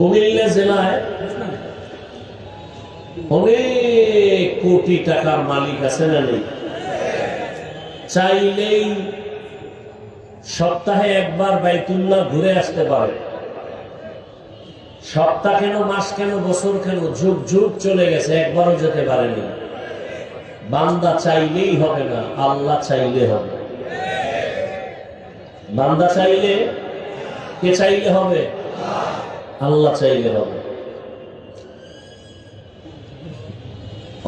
কুমিল্লা জেলায় অনেক কোটি টাকার মালিক আছে না নেই? চাইলেই সপ্তাহে একবার বাইতুল্লাহ ঘুরে আসতে পারে। সপ্তাহ কেন, মাস কেন, বছর কেন, যুগ যুগ চলে গেছে, একবারও যেতে পারেনি। বান্দা চাইলেই হবে না, আল্লাহ চাইলে হবে। বান্দা চাইলে, কে চাইলে হবে? আল্লাহ চাইলে হবে।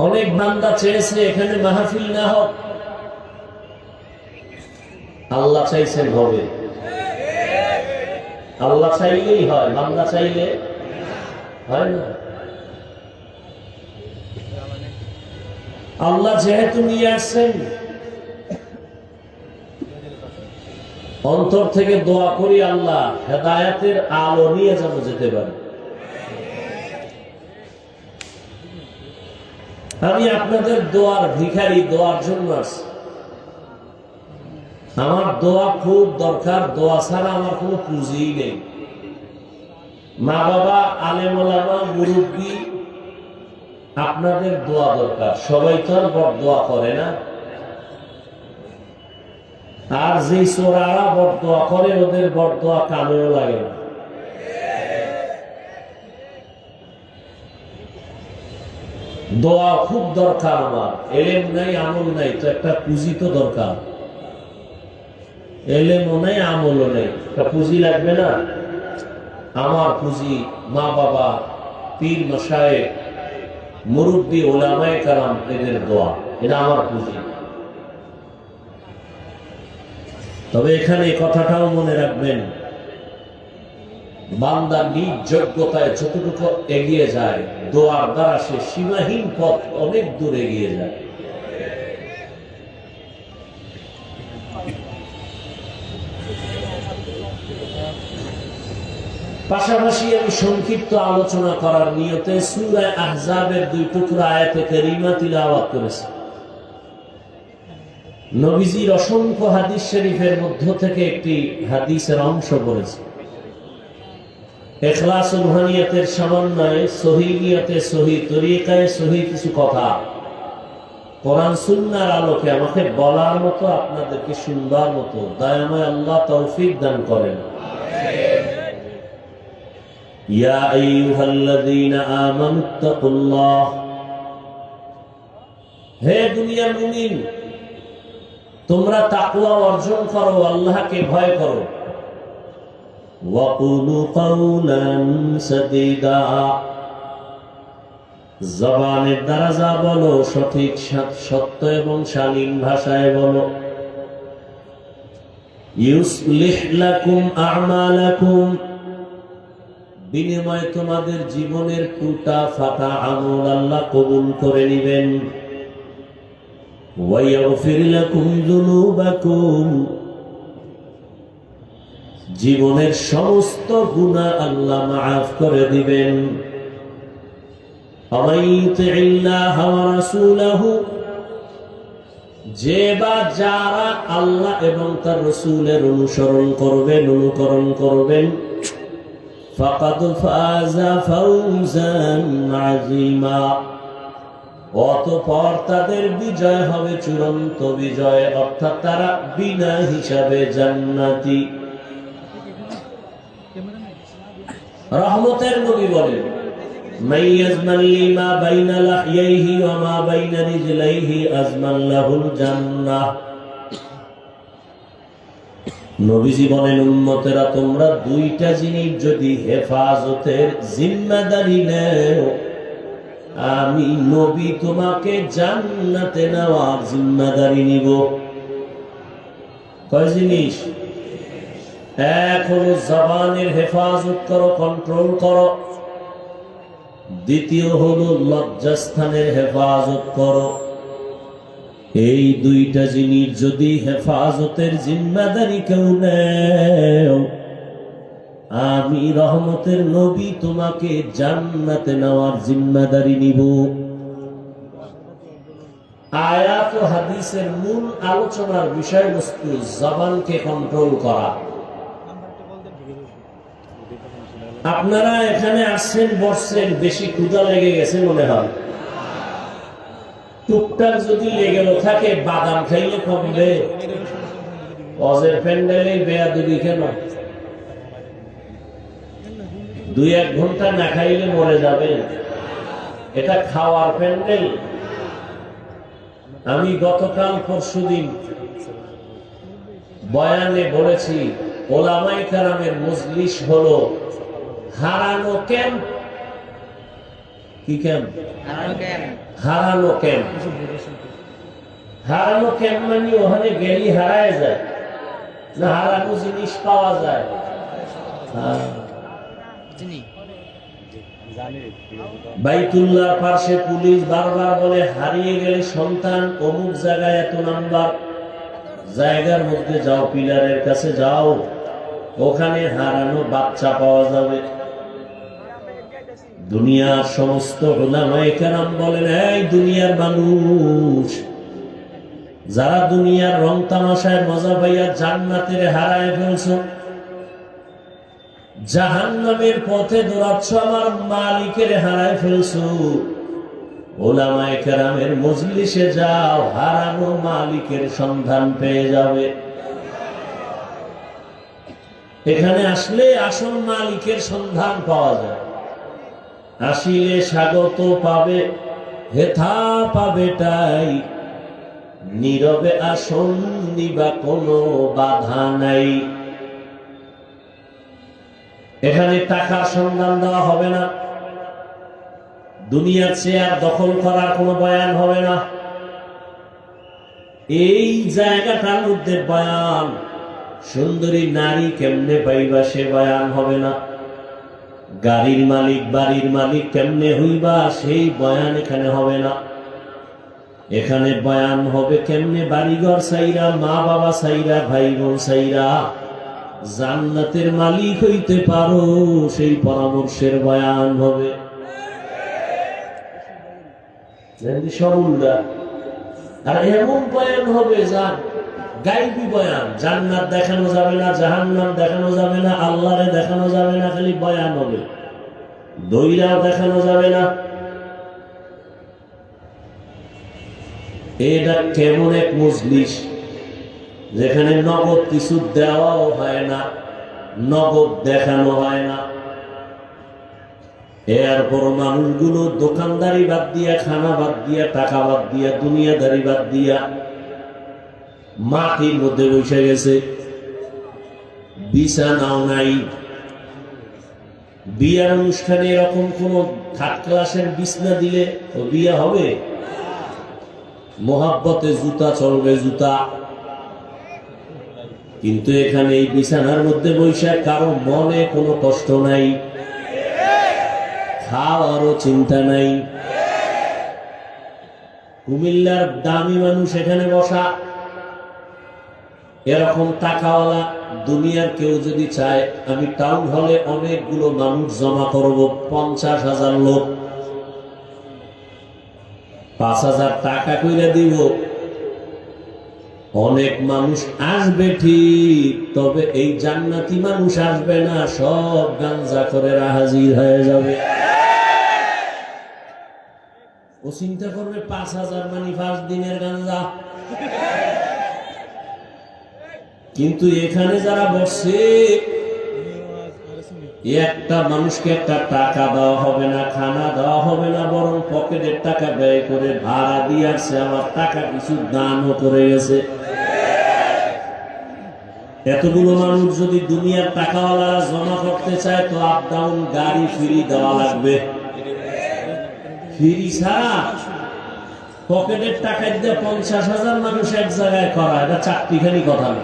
অনেক বান্দা চেয়েছে এখানে মাহফিল না হোক, আল্লাহ চাইছেন হবে। আল্লাহ চাইলেই হয়, বান্দা চাইলে হয় না। আল্লাহ যেহেতু নিয়ে আসছেন, অন্তর থেকে দোয়া করি আল্লাহ হেদায়েতের আলো নিয়ে যেন যেতে পারে। আমি আপনাদের দোয়ার ভিখারি, দোয়ার জন্য আসছি। আমার দোয়া খুব দরকার, দোয়া ছাড়া আমার কোনো পুঁজি নেই। মা বাবা, আলেম ওলামা, মুরব্বী, আপনাদের দোয়া দরকার। সবাই তো আর বড় দোয়া করে না, আর যে চোরারা বড় দোয়া করে ওদের বড় দোয়া কামেও লাগে না। দোয়া খুব দরকার আমার। এলেম নাই, আমল নাই, তো একটা পুঁজি তো দরকার। এলেমও নাই, আমলও নেই, একটা পুঁজি লাগবে না? আমার পুঁজি মা বাবা, পীর মশায়েখ, মুরব্বী, ওলামায়ে কেরাম, এদের দোয়া, এটা আমার পুঁজি। তবে এখানে কথাটাও মনে রাখবেন, বান্দা নিজ যোগ্যতায় যতটুকু এগিয়ে যায়, দোয়ার দ্বারা সে সীমাহীন পথ অনেক দূর এগিয়ে যায়। পাশাপাশি আমি সংক্ষিপ্ত আলোচনা করার নিয়তে সূরা আহজাবের 2 টুকরা আয়াতে কারিমা তিলাওয়াত করেছি। নবীজির অসংখ্য হাদিস শরীফের মধ্য থেকে একটি হাদিসের অংশ পড়েছি। ইখলাস ও রুহানিয়াতের সমন্বয়ে সহিহ নিয়তে, সহিহ তরিকায়, সহিহ কিছু কথা কোরআন সুন্নাহর আলোকে আমাকে বলার মতো, আপনাদেরকে শুনবার মতো দয়াময় আল্লাহ তৌফিক দান করেন। ইয়া আইয়ুহাল্লাযীনা আমানুত্তাকুল্লাহ, হে দুনিয়ার মুমিন, তোমরা তাকওয়া অর্জন করো, আল্লাহকে ভয় করো। ওয়াকুলু কাওলান সাদীদা, জবানের দ্বারা যা বলো সঠিক, সত্য এবং শালীন ভাষায় বলো। ইউসলিহ লাকুম আ'মালাকুম, বিনিময়ে তোমাদের জীবনের টুটা ফাটা আমল আল্লাহ কবুল করে নেবেন। ওয়ায়াগফির লাকুম যুনুবাকুম, জীবনের সমস্ত গুনাহ আল্লাহ মাফ করে দিবেন। আমাইয়ুতিল্লাহ ওয়া রাসূলাহু, যে বা যারা আল্লাহ এবং তার রাসূলের অনুসরণ করবেন, অনুকরণ করবেন, ফাকাদ ফাযা ফাওজান আযীমা, অতঃপর তাদের বিজয় হবে চূড়ান্ত বিজয়, অর্থাৎ তারা বিনা হিসাবে জান্নাতি। রহমতের নবী বলেন, মাইয়াজমান লিমা বাইনা লাহইহি ওয়া মা বাইনা রিজলাইহি আজমান লাহুল জান্নাহ। নবীজি বলেন, উম্মতেরা তোমরা দুইটা জিনিস যদি হেফাজতের জিম্মাদারি নেও, আমি নবী তোমাকে জান্নাতে নেওয়ার জিম্মাদারি নিব। কয় জিনিস? এক হলো জবানের হেফাজত করো, কন্ট্রোল করো। দ্বিতীয় হলো লজ্জাস্থানের হেফাজত করো। এই দুইটা জিনিস যদি হেফাজতের জিম্মাদারি কেউ নেও, আমি রহমতের নবী তোমাকে জান্নাতে নেওয়ার জিম্মাদারি নিব। আয়াত ও হাদিসের মূল আলোচনার বিষয়বস্তু জবানকে কন্ট্রোল করা। আপনারা এখানে আসছেন বসছেন, বেশি ক্ষুধা লেগে গেছে মনে হয়। টুকটাক যদি লেগেও থাকে বাদাম খাইলে কমবে। অজের প্যান্ডেলে বেয়াদবি কেন? 2-1 ঘন্টা না খাইলে মরে যাবেন। এটা খাওয়ার প্যান্ডেল। আমি গতকাল পরশুদিন বয়ানে বলেছি, ওলামায়ে কেরামের মজলিস হলো হারানো ক্যাম্প। কি ক্যাম্প? হারানো ক্যাম্প। হারানো ক্যাম্প মানে ওখানে গেলি হারায় যায় না, হারানো জিনিস পাওয়া যায়। বাইতুল্লাহ পাশে পুলিশ বারবার বলে হারিয়ে গেলে সন্তান অমুক জায়গায় এত নাম্বার, জায়গার মধ্যে যাও, পিলারের কাছে যাও, ওখানে হারানো বাচ্চা পাওয়া যাবে। দুনিয়ার সমস্ত উলামায়ে কেরাম বলেন, এই দুনিয়ার মানুষ যারা দুনিয়ার রং তামাশায় মজা পাইয়া জান্নাতের হারায় ফেলছো, জাহান্নামের পথে দৌড়াচ্ছ, আমার মালিকের হারায় ফেলছো, উলামায়ে কেরামের মজলিসে যাও, হারানো মালিকের সন্ধান পেয়ে যাবে। এখানে আসলে আসল মালিকের সন্ধান পাওয়া যায়। আসিলে স্বাগত পাবে, হেথা পাবে তাই, নীরবে আসন নিবা কোনো বাধা নাই। এখানে টাকার সন্ধান দেওয়া হবে না, দুনিয়ার চেয়ার দখল করার কোনো বয়ান হবে না। এই জায়গাটার মধ্যে বয়ান, সুন্দরী নারী কেমনে পাইবা সে বয়ান হবে না। গাড়ির মালিক বাড়ির মালিক কেমনে হইবা সেই বয়ান এখানে হবে না। এখানে বয়ান হবে কেমনে বাড়িঘর সাইরা, মা বাবা সাইরা, ভাই বোন সাইরা জান্নাতের মালিক হইতে পারো, সেই পরামর্শের বয়ান হবে। আর এমন বয়ান হবে যা গাইবী বয়ান, জান্নাত দেখানো যাবে না, জাহান্নাম দেখানো যাবে না, আল্লাহরে দেখানো যাবে না, খালি বয়ান হবে, দইরাও দেখানো যাবে না। এটা কেমন এক মজলিস যেখানে নগদ কিছু দেওয়াও হয় না, নগদ দেখানো হয় না। এরপর মানুষগুলো দোকানদারি বাদ দিয়া, খানা বাদ দিয়া, টাকা বাদ দিয়া, দুনিয়াদারি বাদ দিয়া মাটির মধ্যে বসে গেছে। বিছানাও নাই। বিয়ার অনুষ্ঠানে এরকম কোন থার্ড ক্লাসের বিছনা দিলে তো বিয়া হবে? মোহাব্বতে জুতা চলবে, জুতা। কিন্তু এখানে এই বিছানার মধ্যে বসে কারো মনে কোনো কষ্ট নাই, খাওয়ারও চিন্তা নাই। কুমিল্লার দামি মানুষ এখানে বসা, এরকম টাকাওয়ালা দুনিয়ার কেউ যদি চায় আমি টাউন হলে অনেকগুলো মানুষ জমা করব, 50,000 লোক, 5,000 টাকা কইরা দিব, অনেক মানুষ আসবে ঠিক, তবে এই জান্নাতি মানুষ আসবে না, সব গাঞ্জা করে হাজির হয়ে যাবে। ও চিন্তা করবে 5,000 মানে 5 দিনের গাঞ্জা। কিন্তু এখানে যারা বসছে, একটা মানুষকে একটা টাকা দেওয়া হবে না, খানা দেওয়া হবে না, বরং পকেটের টাকা ব্যয় করে ভাড়া দিয়ে আসছে, আমার টাকা কিছু দানও করে গেছে। এতগুলো মানুষ যদি দুনিয়ার টাকাওয়ালা জমা করতে চায় তো আপ ডাউন গাড়ি ফ্রি দেওয়া লাগবে। ফ্রি ছাড়া পকেটের টাকা দিয়ে 50,000 মানুষ এক জায়গায় করা, এটা চারটিখানি কথা না।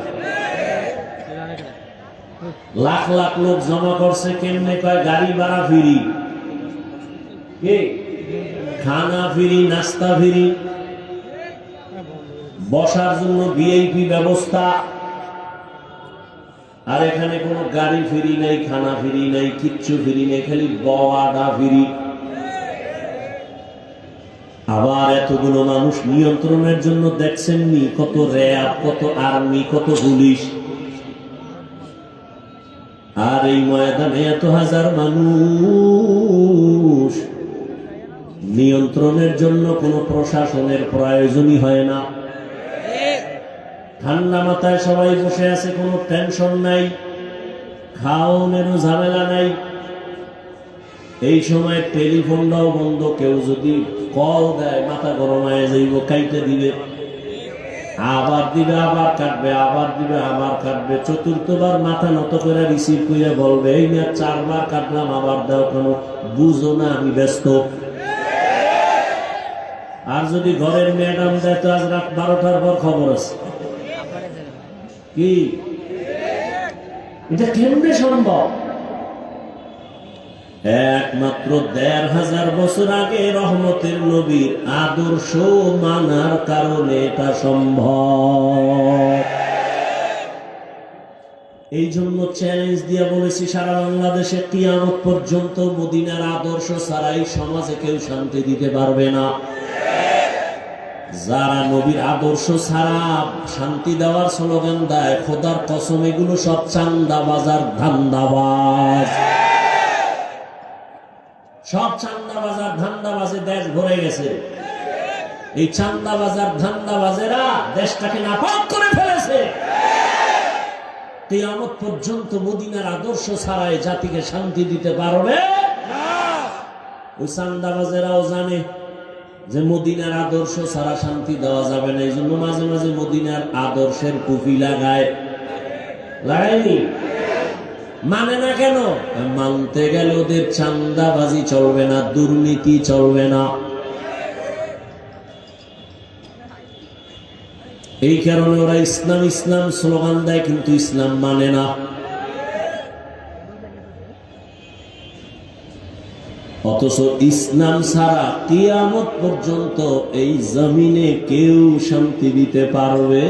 লাখ লাখ লোক জমা করছে, কেমনে কয় গাড়ি ভাড়া ফ্রি, খানা ফ্রি, নাস্তা ফ্রি, বসার জন্য ভিআইপি ব্যবস্থা। আর এখানে কোনো গাড়ি ফ্রি নাই, খানা ফ্রি নাই, কিচ্ছু ফ্রি নেই, খালি বওয়াটা ফ্রি। আবার এতগুলো মানুষ নিয়ন্ত্রণের জন্য দেখছেননি কত র্যাব, কত আর্মি, কত পুলিশ। আর এই ময়দানে এত হাজার মানুষ, নিয়ন্ত্রণের জন্য কোনো প্রশাসনের প্রয়োজনই হয় না। ঠান্ডা মাথায় সবাই বসে আছে, কোনো টেনশন নাই, খাওয়ানোরও ঝামেলা নাই। এই সময় টেলিফোনটাও বন্ধ, কেউ যদি কল দেয় মাথা গরম হয়ে যাইব, কাইতে দিবে, আবার দিবে, আবার কাটবে, আবার দিবে, আবার কাটবে। চতুর্থবার মাথা নত করে রিসিভ করে বলবে, এই না 4 বার কাটলাম, আবার দাও কেন, বুঝো না আমি ব্যস্ত। আর যদি ঘরের ম্যাডাম দেয় তো আজ রাত 12টার পর খবর আছে। কি এটা কেমনে সম্ভব? একমাত্র 1500 বছর আগে রহমতের নবীর আদর্শ মানার কারণে এটা সম্ভব। এই জন্য চ্যালেঞ্জ দিয়ে বলেছি, সারা বাংলাদেশে কিয়ামত পর্যন্ত মদিনার আদর্শ ছাড়াই সমাজে কেউ শান্তি দিতে পারবে না। যারা নবীর আদর্শ ছাড়া শান্তি দেওয়ার স্লোগান দেয়, খোদার কসম এগুলো সব চান্দাবাজার, ধান্দাবাজ। সব চান্দাবাজার, ধান্দাবাজে দেশ ভরে গেছে। এই চান্দাবাজার, ধান্দাবাজেরা দেশটাকে নাপাক করে ফেলেছে। কিয়ামত পর্যন্ত মদিনার আদর্শ ছাড়াই জাতিকে শান্তি দিতে পারবে না। ওই চান্দাবাজেরাও জানে যে মদিনার আদর্শ ছাড়া শান্তি দেওয়া যাবে না। এই জন্য মাঝে মাঝে মদিনার আদর্শের টুপি লাগায়নি। মানে না কেন? মানতে গেলে ওদের চান্দাবাজি চলবে না, দুর্নীতি চলবে না। এই কারণে ওরা ইসলাম ইসলাম স্লোগান দেয়, কিন্তু ইসলাম মানে না। অথচ ইসলাম ছাড়া কিয়ামত পর্যন্ত এই জমিনে কেউ শান্তি দিতে পারবে।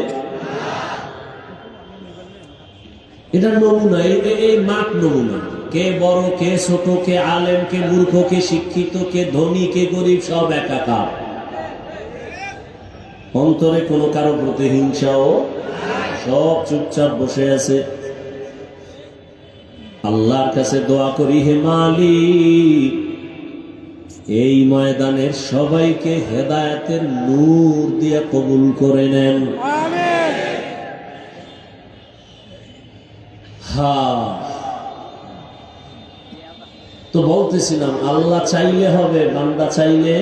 এটা নমুনা, এই মাঠ নমুনা। কে বড়, কে ছোট, কে আলেম, কে মূর্খ, কে শিক্ষিত, কে ধনী, কে গরিব, সব একাকার। অন্তরে কোনো কারো প্রতিহিংসাও, সব চুপচাপ বসে আছে। আল্লাহর কাছে দোয়া করি, হে মালিক, এই ময়দানের সবাইকে হেদায়েতের নূর দিয়ে কবুল করে নেন। তো বলতেছিলাম, আল্লাহ চাইলে হবে, বান্দা চাইলে।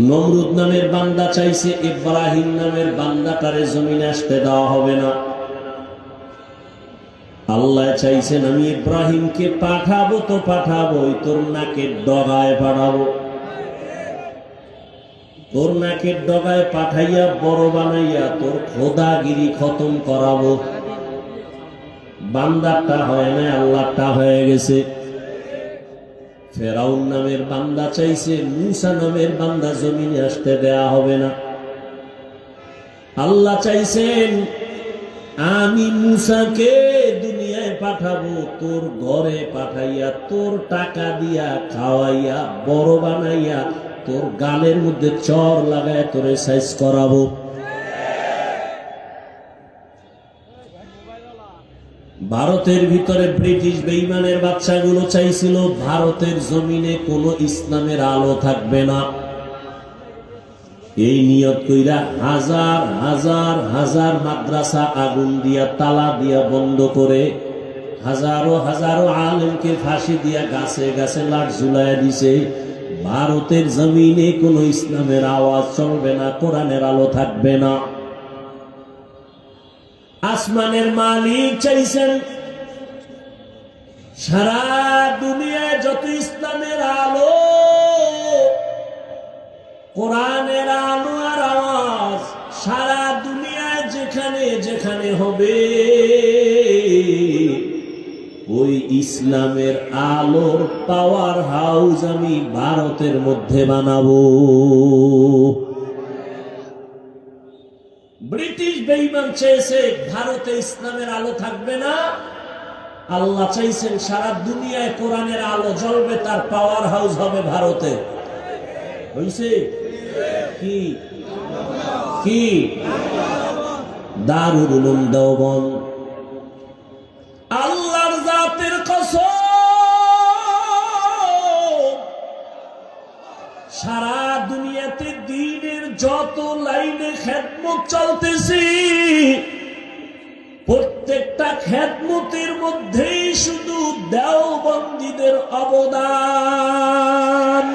নমরুদ নামের বান্দা চাইছে, ইব্রাহিম নামের বান্দাটারে জমিনে আসতে দেওয়া হবে না। আল্লাহ চাইছেন আমি ইব্রাহিমকে পাঠাবো তো পাঠাবোই, তোর নাকের ডগায় পাঠাবো। তোর নাকের ডগায় পাঠাইয়া বড় বানাইয়া তোর খোদাগিরি খতম করাবো। বান্দারটা হয় না, আল্লাহটা হয়ে গেছে। ফেরাউন নামের বান্দা চাইছে, মূসা নামের বান্দা জমিনে আসতে দেয়া হবে না। আল্লাহ চাইছেন আমি মূসাকে দুনিয়ায় পাঠাবো, তোর ঘরে পাঠাইয়া তোর টাকা দিয়া খাওয়াইয়া বড় বানাইয়া তোর গালের মধ্যে চর লাগায় তোরে সাইজ করাবো। ভারতের ভিতরে ব্রিটিশ বেঈমানের বাচ্চাগুলো চাইছিল ভারতের জমিনে কোনো ইসলামের আলো থাকবে না। এই নিয়ত কইরা হাজার হাজার হাজার মাদ্রাসা আগুন দিয়া, তালা দিয়া বন্ধ করে, হাজারো হাজারো আলেমকে ফাঁসি দিয়া গাছে গাছে লাট ঝুলাইয়া দিছে। ভারতের জমিনে কোনো ইসলামের আওয়াজ চলবে না, কোরআনের আলো থাকবে না। আসমানের মালিক চাইছেন সারা দুনিয়ায় যত ইসলামের আলো, কোরআনের আলো আর আওয়াজ সারা দুনিয়ায় যেখানে যেখানে হবে, ওই ইসলামের আলোর পাওয়ার হাউস আমি ভারতের মধ্যে বানাবো। ব্রিটিশ বেঈমান চেয়েছে ভারতে ইসলামের আলো থাকবে না, আল্লাহ চাইছেন সারা দুনিয়ায় কোরআনের আলো জ্বলবে, তার পাওয়ার হাউস হবে ভারতে। হইছে কি? কি দারুল উলুম দেওবন্দ। আল্লাহর জাতের কসম, সারা দুনিয়াতে দ্বীনের যত লাইনে খেদমত চলতেছে, প্রত্যেকটা খেদমতের মধ্যেই শুধু দেওবন্দীদের অবদান।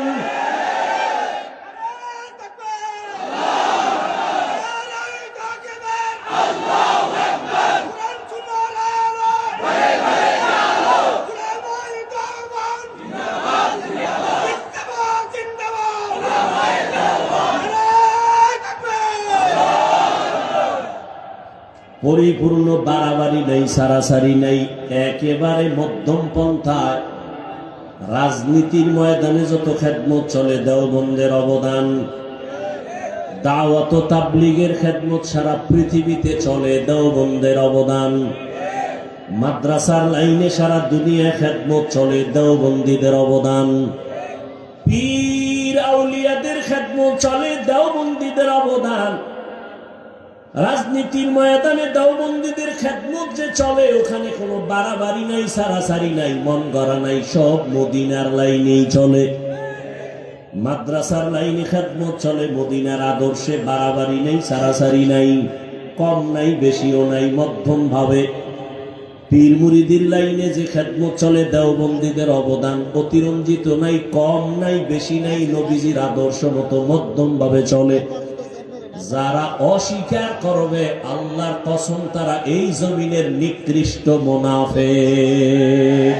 পরিপূর্ণ বাড়াবাড়ি নাই, সারাসারি নাই, একেবারে মধ্যম পন্থায় রাজনীতির ময়দানে যত খেদমত চলে দেওবন্দের অবদান। দাওয়াত ও তাবলীগের খেদমত সারা পৃথিবীতে চলে, দেওবন্দের অবদান। মাদ্রাসার লাইনে সারা দুনিয়া খেদমত চলে, দেওবন্দীদের অবদান। পীর আউলিয়াদের খেদমত চলে, দেওবন্দীদের অবদান। রাজনীতির ময়দানে দেওবন্দীদের খেদমত যে চলে, ওখানে কোনো বাড়াবাড়ি নাই, সারাসারি নাই, মন গড়া নাই, সব মদিনার লাইনেই চলে। মাদ্রাসার লাইনে খেদমত চলে মদিনার আদর্শে, বাড়াবাড়ি নেই, সারাসারি নাই, কম নাই, বেশিও নাই, মধ্যম ভাবে। পীর মুরিদির লাইনে যে খেদমত চলে, দেওবন্দীদের অবদান অতিরঞ্জিত নাই, কম নাই, বেশি নাই, নবীজির আদর্শ মতো মধ্যম ভাবে চলে। যারা অস্বীকার করবে, আল্লাহর কসম, তারা এই জমিনের নিকৃষ্ট মুনাফিক।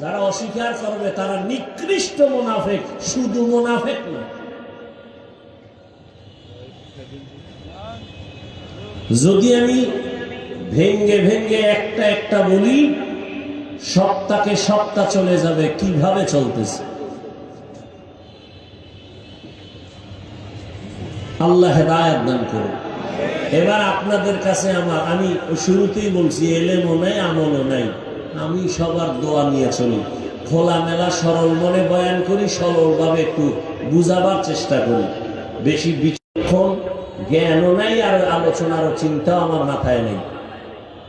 যারা অস্বীকার করবে তারা নিকৃষ্ট মুনাফিক, শুধু মুনাফিক না। যদি আমি ভেঙ্গে ভেঙ্গে একটা একটা বলি, সপ্তাহে সপ্তাহ চলে যাবে কিভাবে চলতেছে। আল্লাহ হেদায়েত দান করুন। এবার আপনাদের কাছে আমি শুরুতেই বলছি, এলেমও নাই, আমলও নাই, আমি সবার দোয়া নিয়ে চলি, খোলামেলা সরল মনে বয়ান করি, সরলভাবে একটু বুঝাবার চেষ্টা করি। বেশি বিচক্ষণ জ্ঞানও নাই, আর আলোচনারও চিন্তাও আমার মাথায় নেই।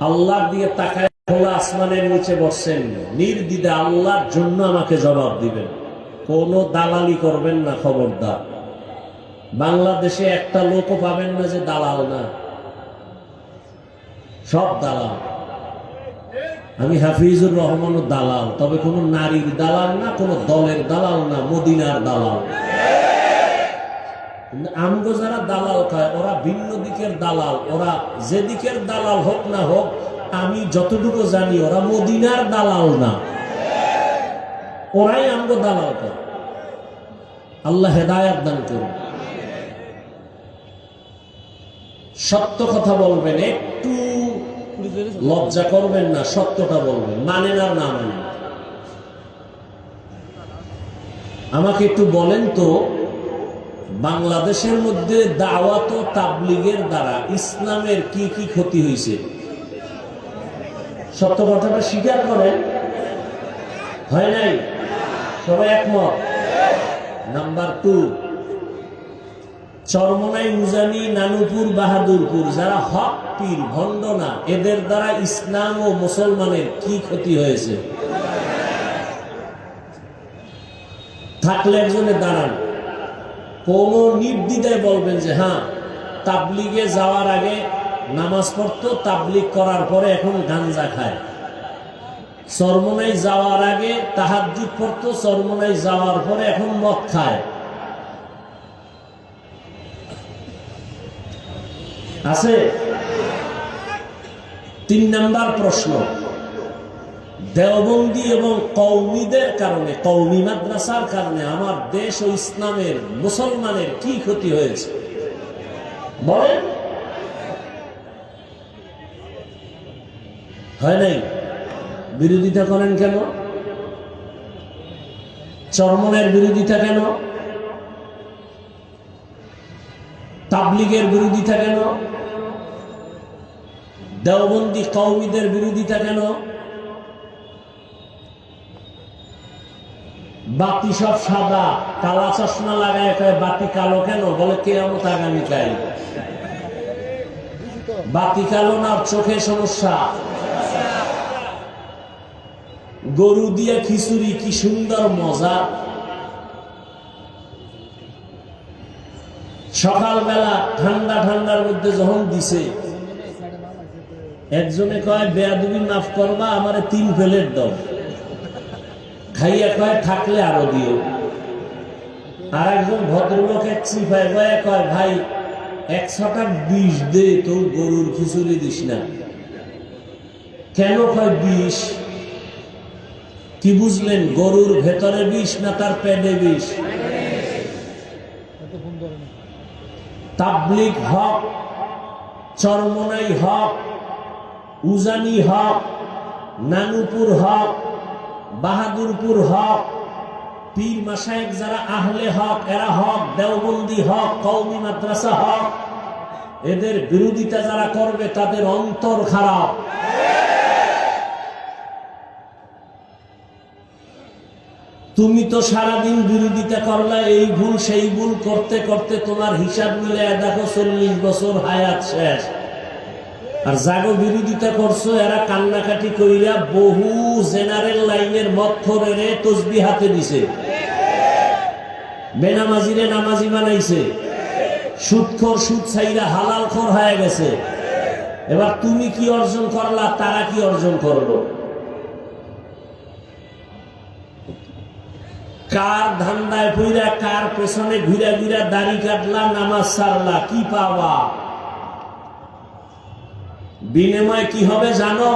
আল্লাহর দিকে তাকায়, খোলা আসমানের নিচে বসছেন, নির্দ্বিধা আল্লাহর জন্য আমাকে জবাব দিবেন, কোনো দালালি করবেন না, খবরদার। বাংলাদেশে একটা লোকও পাবেন না যে দালাল না, সব দালাল। আমি হাফিজুর রহমান দালাল, তবে কোন নারীর দালাল না, কোন দলের দালাল না, মদিনার দালাল। আমগো যারা দালাল খায়, ওরা ভিন্ন দিকের দালাল। ওরা যে দিকের দালাল হোক না হোক, আমি যতটুকু জানি ওরা মদিনার দালাল না, ওরাই আমগো দালাল খায়। আল্লাহ হেদায়েত দান করুন। সত্য কথা বলবেন, একটু লজ্জা করবেন না, সত্যটা বলবেন, মানেন আর না মানেন। আমাকে একটু বলেন তো, বাংলাদেশের মধ্যে দাওয়াত ও তাবলীগের দ্বারা ইসলামের কি কি ক্ষতি হয়েছে? সত্য কথাটা স্বীকার করেন। হয় নাই? সবাই একমত? নাম্বার 2, চরমনাই, উজানি, নানুপুর, বাহাদুরপুর যারা হক পীর, ভণ্ড না, এদের দ্বারা ইসলাম ও মুসলমানের কি ক্ষতি হয়েছে? থাকলে একজনে দাঁড়ান, কোন নির্দ্বিধায় বলবেন যে হ্যাঁ, তাবলীগে যাওয়ার আগে নামাজ পড়তো, তাবলীগ করার পরে এখন গাঞ্জা খায়। চরমনাই যাওয়ার আগে তাহাজ্জুদ পড়তো, চরমনাই যাওয়ার পরে এখন মদ খায়। আছে? 3 নাম্বার প্রশ্ন, দেওবন্দি এবং কওমিদের কারণে, কওমি মাদ্রাসার কারণে আমার দেশ ও ইসলামের, মুসলমানের কি ক্ষতি হয়েছে বলেন? হয় নাই? বিরোধিতা করেন কেন? চরমনের বিরোধিতা কেন? তাবলীগের বিরোধিতা কেন? দেওবন্দি কওমিদের বিরোধিতা কেন? বাতি সব সাদা, কালা চশমা লাগায় কয় বাতি কালো কেন? বলে কিয়ামত আগামীকাল। বাতি কালো না চোখে সমস্যা? গরু দিয়ে খিচুড়ি কি সুন্দর মজা। সকালবেলা ঠান্ডা ঠান্ডার মধ্যে যখন দিছে, একজনে কয় বেয়াদবি মাফ করবা, আমারে 3 প্লেট দাও। খাইয়া কয় থাকলে আরো দিও। আর একজন ভদ্রলোক এক চিপায় কয় ভাই 100টা বিষ দে, তোর গরুর খিচুড়ি দিস না। কেন? কয় বিষ। কি বুঝলেন? গরুর ভেতরে বিষ না তার পেটে বিষ? তাবলিগ হক, চরমনাই হক, উজানি হক, নানুপুর হক, বাহাদুরপুর হক, পীর মাশায়েখ যারা আহলে হক এরা হক, দেওবন্দি হক, কওমি মাদ্রাসা হক, এদের বিরোধিতা যারা করবে তাদের অন্তর খারাপ। তুমি তো সারাদিন বিরোধিতা করলা, এই ভুল সেই ভুল করতে করতে তোমার হিসাব মিলে দেখো 40 বছর হায়াত শেষ। আর জাগো বিরোধিতা করছো, এরা কান্নাকাটি কইরা বহু জেনারেল লাইনের মতখরেরে তসবিহ হাতে দিছে, বেনামাজিরে নামাজি বানাইছে, সুদখোর সুদ ছাইরা হালালখোর হয়ে গেছে। এবার তুমি কি অর্জন করলা, তারা কি অর্জন করলো? কার ধান্দায় পইরা, কার পেছনে ঘুরা ঘুরা দাড়ি কাটলা, নামাজ ছাড়লা, কি পাবা? বিনিময় কি হবে জানো?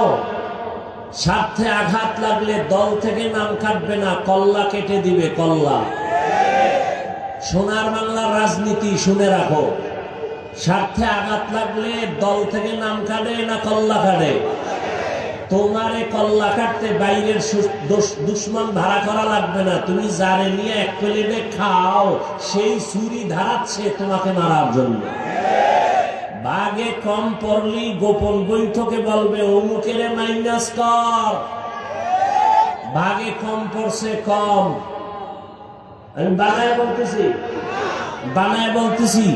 স্বার্থে আঘাত লাগলে দল থেকে নাম কাটবে না, কল্লা কেটে দিবে, কল্লা। সোনার বাংলার রাজনীতি শুনে রাখো, স্বার্থে আঘাত লাগলে দল থেকে নাম কাটে না কল্লা কাটে? তোমারে কল্লা কাটতে বাইরের দুশ্মন ভাড়া করা লাগবে না। তুমি যারে নিয়ে এক প্লেটে খাও, সেই ছুরি ধারাচ্ছে তোমাকে মারার জন্য। বাগে কম পড়লি গোপন বৈঠকে বলবে অমুকের মাইনাস কর, বাগে কম পড়ছে কম। আমি বানায় বলতেছি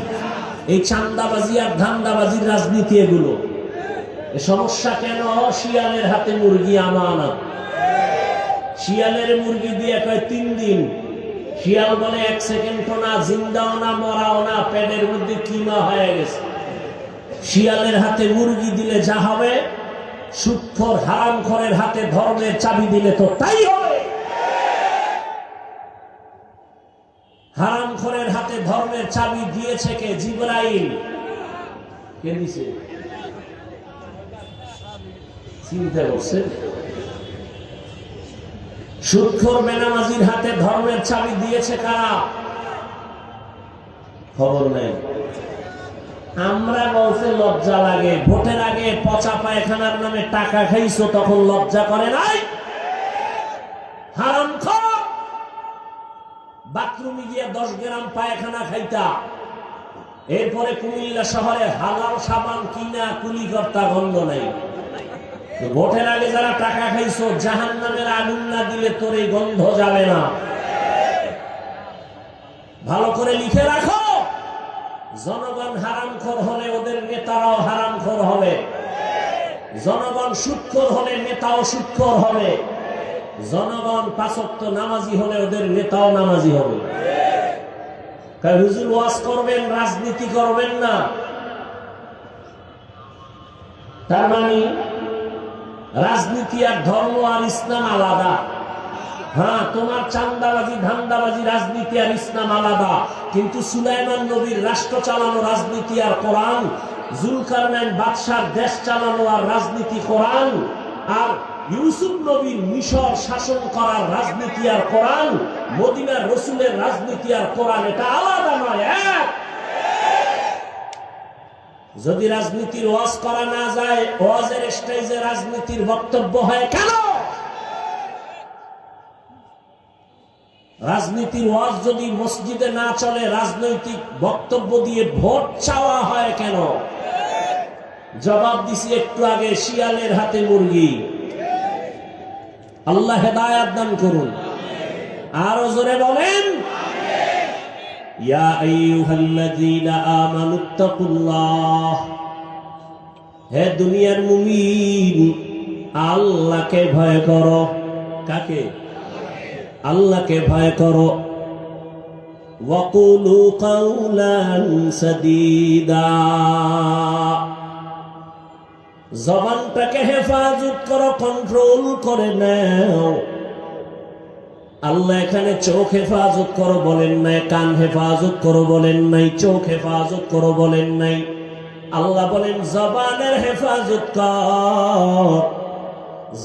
এই চান্দাবাজি আর ধান্দাবাজির রাজনীতি এগুলো। সমস্যা কেন? শিয়ালের হাতে মুরগি আমানত। শিয়ালের মুরগি দিয়ে কয় 3 দিন। শিয়াল বলে 1 সেকেন্ড না, জিন্দাও না, মরাও না, পেটের মধ্যে কিমা হয়ে গেছে। শিয়ালের হাতে মুরগি দিলে যা হবে, সুদখোর হারামখোরের হাতে ধর্মের চাবি দিলে তো তাই হবে। হারামখোরের হাতে ধর্মের চাবি দিয়েছে কে? জিবরাইল। কে দিছে? চিন্তা করছে? সুদখোর বেনামাজির হাতে ধর্মের চাবি দিয়েছে কারা? খবর নেই। আমরা বলতে লজ্জা লাগে। ভোটের আগে পচা পায়খানার নামে টাকা খাইছো, তখন লজ্জা করে নাই? হারামখোর, বাথরুমে গিয়ে 10 গ্রাম পায়খানা খাইতা, এরপরে কুমিল্লা শহরে হালাল সাবান কিনা কুলিকর্তা গন্ধ নাই। ভোটের আগে যারা টাকা খাইছো, জাহান্নামের আগুন না দিলে তোর এই গন্ধ যাবে না। ভালো করে লিখে রাখো, জনগণ হারামখোর হলে ওদের নেতারাও হারামখোর হবে। জনগণ সুদখোর হলে নেতাও সুদখোর হবে। জনগণ 5 ওয়াক্ত নামাজি হলে ওদের নেতাও নামাজি হবে। হুজুর ওয়াজ করবেন, রাজনীতি করবেন না, তার মানে রাজনীতি আর ধর্ম আর ইসলাম আলাদা। হ্যাঁ, তোমার চান্দাবাজি ধান্দাবাজি রাজনীতি আর ইসলাম আলাদা, কিন্তু সুলাইমান নবীর রাষ্ট্র চালানো রাজনীতি আর কোরআন, জুলকারনাইন বাদশার দেশ চালানো আর রাজনীতি কোরআন, আর ইউসুফ নবীর মিশর শাসন করার রাজনীতি আর কোরআন, মদিনার রসুলের রাজনীতি আর কোরআন, এটা আলাদা নয়, এক। যদি রাজনীতির ওয়াজ করা না যায়, ওয়াজের স্টেজে রাজনীতির বক্তব্য হয় কেন? রাজনীতির ওয়াজ যদি মসজিদে না চলে, রাজনৈতিক বক্তব্য দিয়ে ভোট চাওয়া হয় কেন? জবাব দিছি একটু আগে, শিয়ালের হাতে মুরগি। আল্লাহ হেদায়েত দান করুন। আরো জোরে বলেন, ইয়া আইয়ুহাল্লাযীনা আমানুত্তাকুল্লাহ। হে দুনিয়ার মুমিন, আল্লাহকে ভয় করো। কাকে? আল্লাহকে ভয় করো। ওয়াকুলু কাউলান সাদীদা, জবানটাকে হেফাজত করো, কন্ট্রোল করে নাও। আল্লাহ এখানে চোখ হেফাজত করো বলেন নাই, কান হেফাজত করো বলেন নাই, চোখ হেফাজত করো বলেন নাই। আল্লাহ বলেন জবানের হেফাজত কর।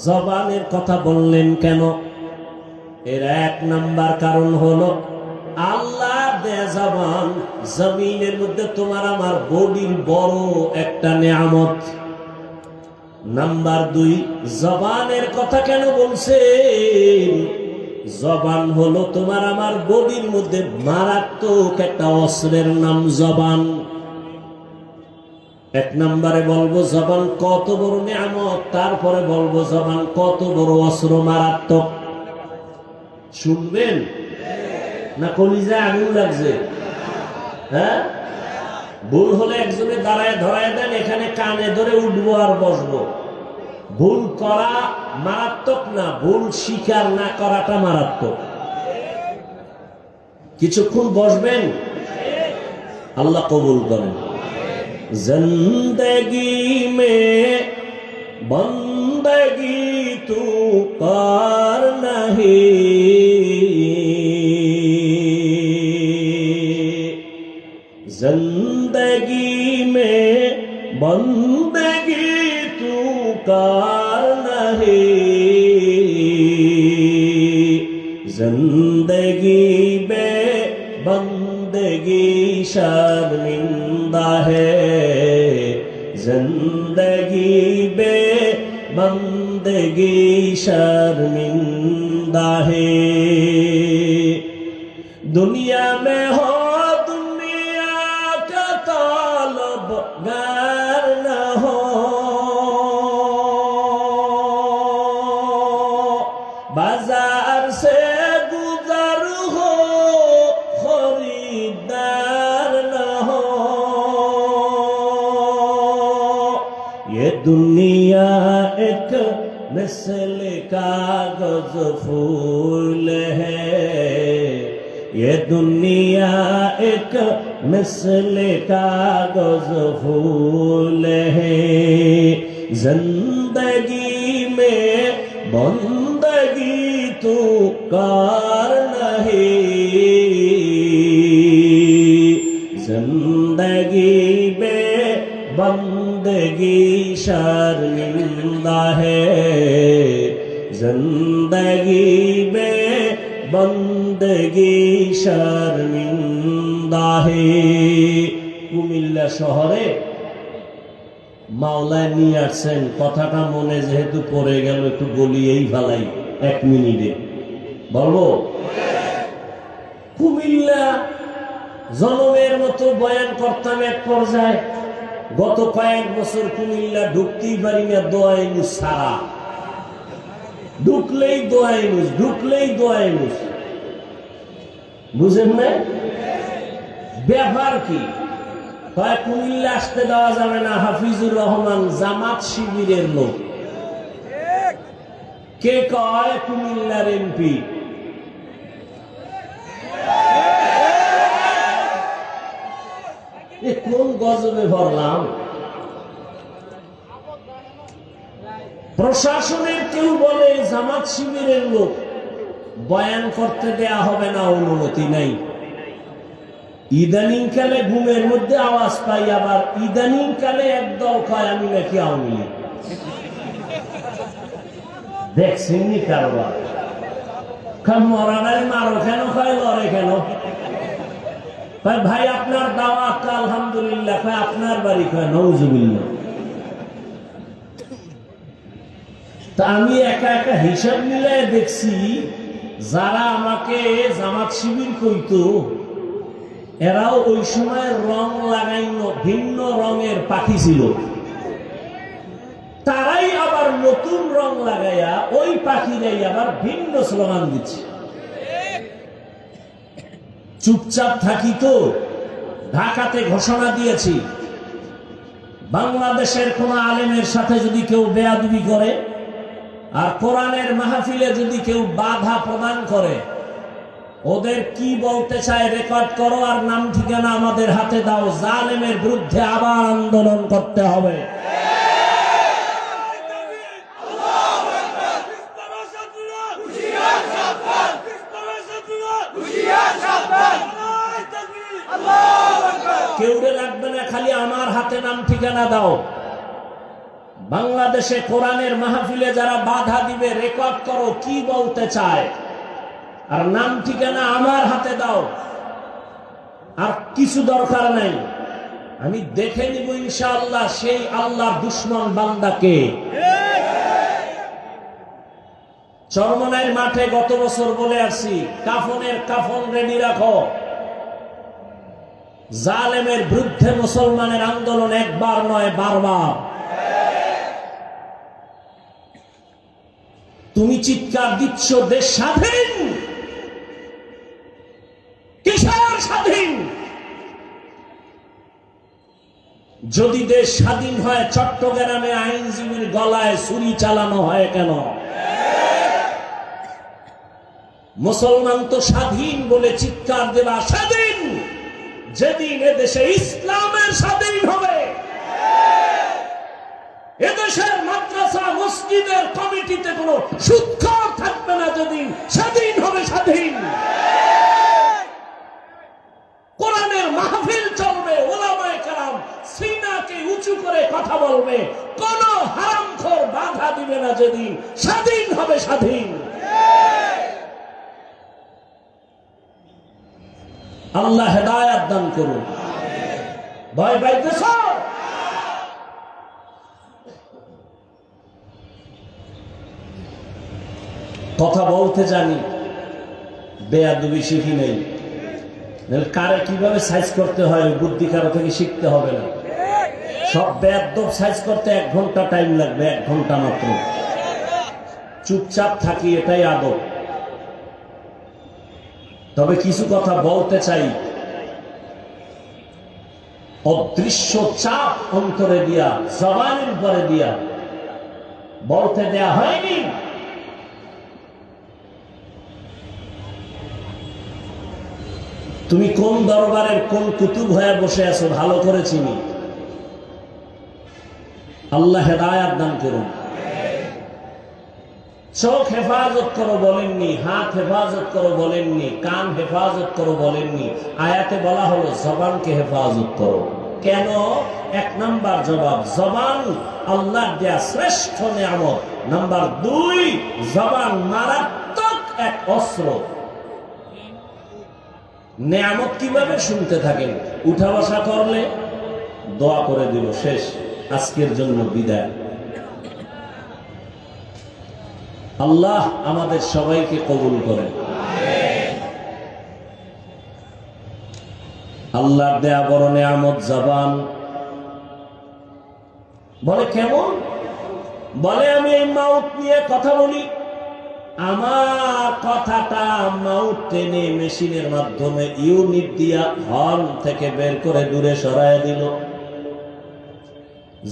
জবানের কথা বললেন কেন? এর এক নাম্বার কারণ হলো আল্লাহ দেয়া জবান জমিনের মধ্যে তোমার আমার বডির বড় একটা নিয়ামত। নাম্বার 2, জবানের কথা কেন বলছেন? জবান হলো তোমার আমার বডির মধ্যে মারাত্মক একটা অস্ত্রের নাম জবান। এক নম্বরে বলবো জবান কত বড় নিয়ামত, তারপরে বলবো জবান কত বড় অস্ত্র, মারাত্মক। শুনবেন না কলিজায় আগুন লাগছে? হ্যাঁ, ভুল হলে একজনে দাঁড়ায় ধরায় দেন, এখানে কানে ধরে উঠবো আর বসবো। ভুল করা মারাত্মক না, ভুল স্বীকার না করাটা মারাত্মক। কিছুক্ষণ বসবেন, আল্লাহ কবুল করেন। जिंदगी में बंदगी तू कर नहीं, जिंदगी में बंदगी तू कर नहीं, जिंदगी में बंदगी शर्मिंदा है, जिंदगी बे बंदगी शर्मिंदा है। दुनिया में हो दुनिया का तालबगार न हो, बाजार से गुजर हो खरीदार न हो। ये दुनिया एक मिसल कागज फूल है, ये दुनिया एक मिसल कागज फूल है, जिंदगी में बंदगी तू कर नहीं, जिंदगी में बंदगी शर्मिंदा है, जिंदगी में बंदगी शर्मिंदा है। কুমিল্লা শহরে মাওলায় নিয়ে আসছেন, কথাটা মনে যেহেতু পড়ে গেল একটু বলিয়েই ফেলাই 1 মিনিটে। বলবো? কুমিল্লা জনমের মতো বয়ান করতাম এক পর্যায়ে, গত কয়েক বছর কুমিল্লা ঢুকতেই পারি না, দোয়াইনুস সারা। ঢুকলেই দোয়াইনুস, ঢুকলেই দোয়াইনুস। বুঝেন না ব্যাপার কি? কয় কুমিল্লা আসতে দেওয়া যাবে না, হাফিজুর রহমান জামাত শিবিরের লোক। কে কয়? কুমিল্লার এমপি। কোন গজবে ভরলাম? প্রশাসনের কেউ বলে জামাত শিবিরের লোক, বয়ান করতে দেয়া হবে না, অনুমতি নাই। ইদানিং কালে ঘুমের মধ্যে আওয়াজ পাই, আবার ইদানিং কালে একদল কয় আমি নাকি আওয়ামী লীগ। দেখছেননি কারবার? মরানায় মারো কেন, কয় লড়ে কেন? ভাই আপনার দাওয়াত আলহামদুলিল্লাহ, কয় আপনার বাড়ি, কয় নওজুবিল্লাহ। তা আমি একা একা হিসাব মিলাই দেখছি, যারা আমাকে জামাত শিবির কইতো এরাও ওই সময় রং লাগাইনো ভিন্ন রঙের পাখি ছিল। তারাই আবার নতুন রং লাগাইয়া ওই পাখিরাই আবার ভিন্ন স্লোগান দিচ্ছে। চুপচাপ থাকি তো? ঢাকাতে ঘোষণা দিয়েছি, বাংলাদেশের কোন আলেমের সাথে যদি কেউ বেয়াদবি করে আর কোরআনের মাহফিলে যদি কেউ বাধা প্রদান করে, ওদের কি বলতে চায় রেকর্ড করো আর নাম ঠিকানা আমাদের হাতে দাও। জালেমের বিরুদ্ধে আবার আন্দোলন করতে হবে। কেউ লাগবে না, খালি আমার হাতে নাম ঠিকানা দাও। বাংলাদেশে কোরআনের মাহফিলে যারা বাধা দিবে রেকর্ড করো কি বলতে চায় আর নাম ঠিকানা আমার হাতে দাও। আর কিছু দরকার নাই, আমি দেখে নিব ইনশাআল্লাহ সেই আল্লাহর দুশমন বান্দাকে। চরমনাইয়ের মাঠে গত বছর বলে আসছি, কাফনের কাফন রেডি রাখো। জালেমের বিরুদ্ধে মুসলমানের আন্দোলন একবার নয়, বারবার। তুমি চিৎকার দিচ্ছ দেশ স্বাধীন, কিসের স্বাধীন? যদি দেশ স্বাধীন হয় চট্টগ্রামে আইনজীবীর গলায় ছুরি চালানো হয় কেন? মুসলমান তো স্বাধীন বলে চিৎকার দেবা স্বাধীন যেদিন এদেশে ইসলামের স্বাধীন হবে, এদেশের মাদ্রাসা মসজিদের কমিটিতে কোন সুদখোর থাকবে না, যেদিন স্বাধীন হবে স্বাধীন। কোরআনের মাহফিল চলবে, ওলামায়ে কেরাম সিনাকে উঁচু করে কথা বলবে, কোন হারামখোর বাধা দিবে না, যেদিন স্বাধীন হবে স্বাধীন। আল্লাহ হেদায়েত দান করুন। ভয় পাইতেছ? কথা বলতে জানি, বেয়াদবি শিখি নেই। কারে কিভাবে সাইজ করতে হয় বুদ্ধি কারো থেকে শিখতে হবে না। সব বেয়াদব সাইজ করতে 1 ঘন্টা টাইম লাগবে, 1 ঘন্টা মাত্র। চুপচাপ থাকি, এটাই আদব। তবে কিছু কথা বলতে চাই, অদৃশ্য চাপ অন্তরে দিয়া, জবানের উপরে দিয়া বলতে দেয়া হয়নি। তুমি কোন দরবারের কোন কুতুব হয়ে বসে আছো ভালো করে চিনি। আল্লাহ হেদায়েত দান করুন। চোখ হেফাজত করো বলেননি, হাত হেফাজত করো বলেননি, কান হেফাজত করো বলেননি। আয়াতে বলা হলো জবানকে হেফাজত করো। কেন? 1 নাম্বার জবাব, জবান আল্লাহর দেয়া শ্রেষ্ঠ নিয়ামত। নাম্বার 2, জবান মারাত্মক এক অস্ত্র। নিয়ামত কিভাবে শুনতে থাকেন? উঠা বসা করলে দোয়া করে দিল, শেষ, আজকের জন্য বিদায়। আল্লাহ আমাদের সবাইকে কবুল করেন। আল্লাহর দেয়া বড় নিয়ামত জবান। বলে কেমন? বলে আমি এই মাউথ নিয়ে কথা বলি, আমার কথাটা মাউথ টেনে মেশিনের মাধ্যমে ইউনিট দিয়া হর্ন থেকে বের করে দূরে সরায় দিল।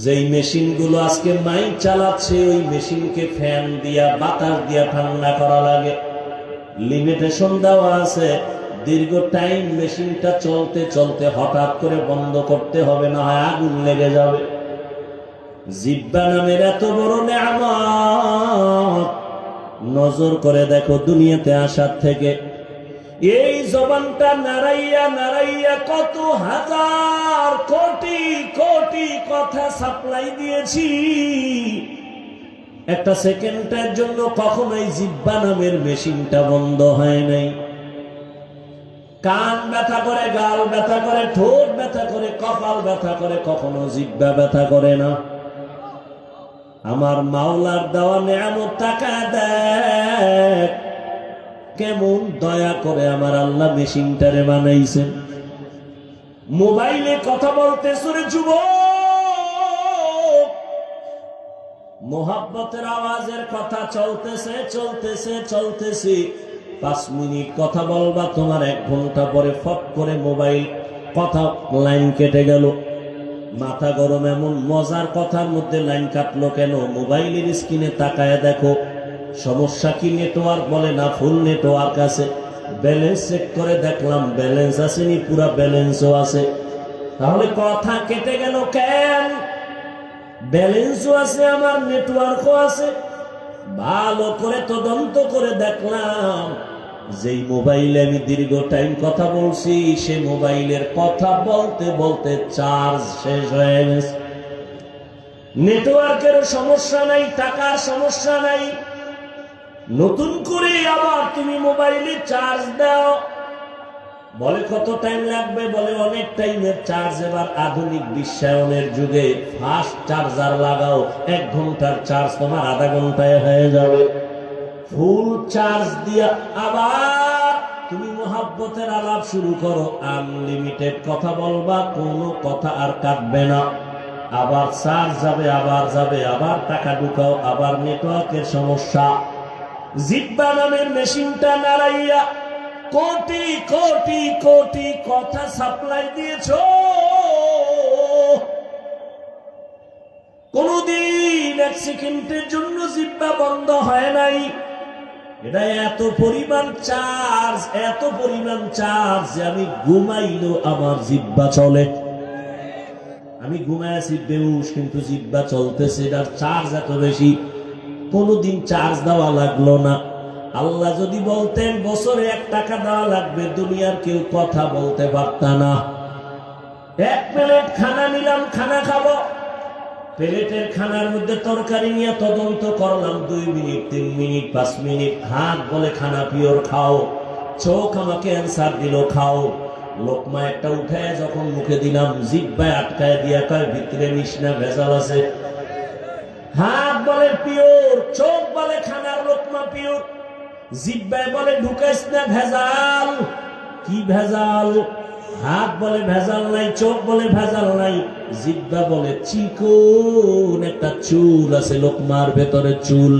যেই মেশিনগুলো আজকে মাইক চালাচ্ছে, ওই মেশিনকে ফ্যান দিয়া বাতাস দিয়া ঠান্ডা করা লাগে, লিমিটেশন দেওয়া আছে। দীর্ঘ টাইম মেশিনটা চলতে চলতে হঠাৎ করে বন্ধ করতে হবে, না হয় আগুন লেগে যাবে। জিহ্বা নামের এত বড় নিয়ামত, নজর করে দেখো দুনিয়াতে আসার থেকে এই জবানটা নাড়াইয়া নাড়াইয়া কত হাজার কোটি কোটি কথা সাপ্লাই দিয়েছি। একটা সেকেন্ডের জন্য কখনোই জিহ্বা নামের মেশিনটা বন্ধ হয় নাই। কান ব্যথা করে, গাল ব্যথা করে, ঠোঁট ব্যথা করে, কপাল ব্যথা করে, কখনো জিহ্বা ব্যথা করে না। আমার মাওলার দেওয়া নিয়ামত টাকা দেখ, কেমন দয়া করে আমার আল্লাহ মেশিনটারে বানাইছেন। মোবাইলে কথা বলতেছ রে যুবক, মোহাব্বতের আওয়াজের কথা চলতেছে চলতেছে চলতেছে, 5 মিনিট কথা বলবা, তোমার 1 ঘন্টা পরে ফট করে মোবাইল কথা লাইন কেটে গেল। মাথা গরম। এমন মজার কথার মধ্যে লাইন কাটলো কেন? মোবাইলের স্ক্রিনে তাকায় দেখো সমস্যা কি, নেটওয়ার্ক বলে না ফুল নেটওয়ার্ক আছে। ব্যালেন্স চেক করে দেখলাম ব্যালেন্স আসেনি, পুরা ব্যালেন্সও আছে। তাহলে কথা কেটে গেল কেন? ব্যালেন্সও আছে আমার, নেটওয়ার্কও আছে। ভালো করে তদন্ত করে দেখলাম যেই মোবাইলে আমি দীর্ঘ টাইম কথা বলছি সে মোবাইলের কথা বলতে বলতে চার্জ শেষ হয়ে গেছে। নেটওয়ার্কের সমস্যা নাই, টাকার সমস্যা নাই, নতুন করে আবার তুমি মোবাইলে চার্জ দাও। বলে কত টাইম লাগবে? বলে অনেক টাইমের চার্জ। এবার আধুনিক বিশ্বায়নের যুগে ফাস্ট চার্জার লাগাও, 1 ঘন্টার চার্জ তোমার আধা ঘন্টায় হয়ে যাবে। ফুল চার্জ দিয়া আবার তুমি মোহাব্বতের আলাপ শুরু করো, আনলিমিটেড কথা বলবা, কোনো কথা আর কাটবে না। আবার চার্জ যাবে, আবার যাবে, আবার টাকা ঢুকাও, আবার নেটওয়ার্কের সমস্যা। জিহ্বা নামের মেশিনটা নাড়াইয়া কোটি কোটি কোটি কথা সাপ্লাই দিয়েছ, কোনদিন 1 সেকেন্ডের জন্য জিহ্বা বন্ধ হয় নাই। এটা এত পরিমাণ চার্জ, এত পরিমাণ চার্জ যে আমি ঘুমাইলো আমার জিহ্বা চলে। আমি ঘুমায় আছি বেহুশ, কিন্তু জিহ্বা চলতেছে। এটার চার্জ এত বেশি, কোনদিন চার্জ দেওয়া লাগলো না। আল্লাহ যদি বলতেন বছরে 1 টাকা দেওয়া লাগবে, দুনিয়ার কেউ কথা বলতে পারত না। 1 প্লেট খানা নিলাম, খানা খাবো, প্লেটের খানার মধ্যে তরকারি নিয়ে তদন্ত করলাম 2 মিনিট, 3 মিনিট, 5 মিনিট। হাত বলে খানা পিওর খাও, চোখ আমাকে অ্যান্সার দিল খাও। লোকমা একটা উঠায় যখন মুখে দিলাম, জিহ্বায় আটকায় দিয়া কয় ভিতরে মিশনা ভেজাল আছে। হাত বলে পিওর, চোখ বলে খানার লোকমা পিওর, জিহ্বায় বলে ঢুকাইস না ভেজাল। কি ভেজাল? হাত বলে ভেজাল নাই, চোখ বলে ভেজাল নাই, জিহ্বা বলে চিকন একটা চুল আছে লোকমার ভেতরে, চুল।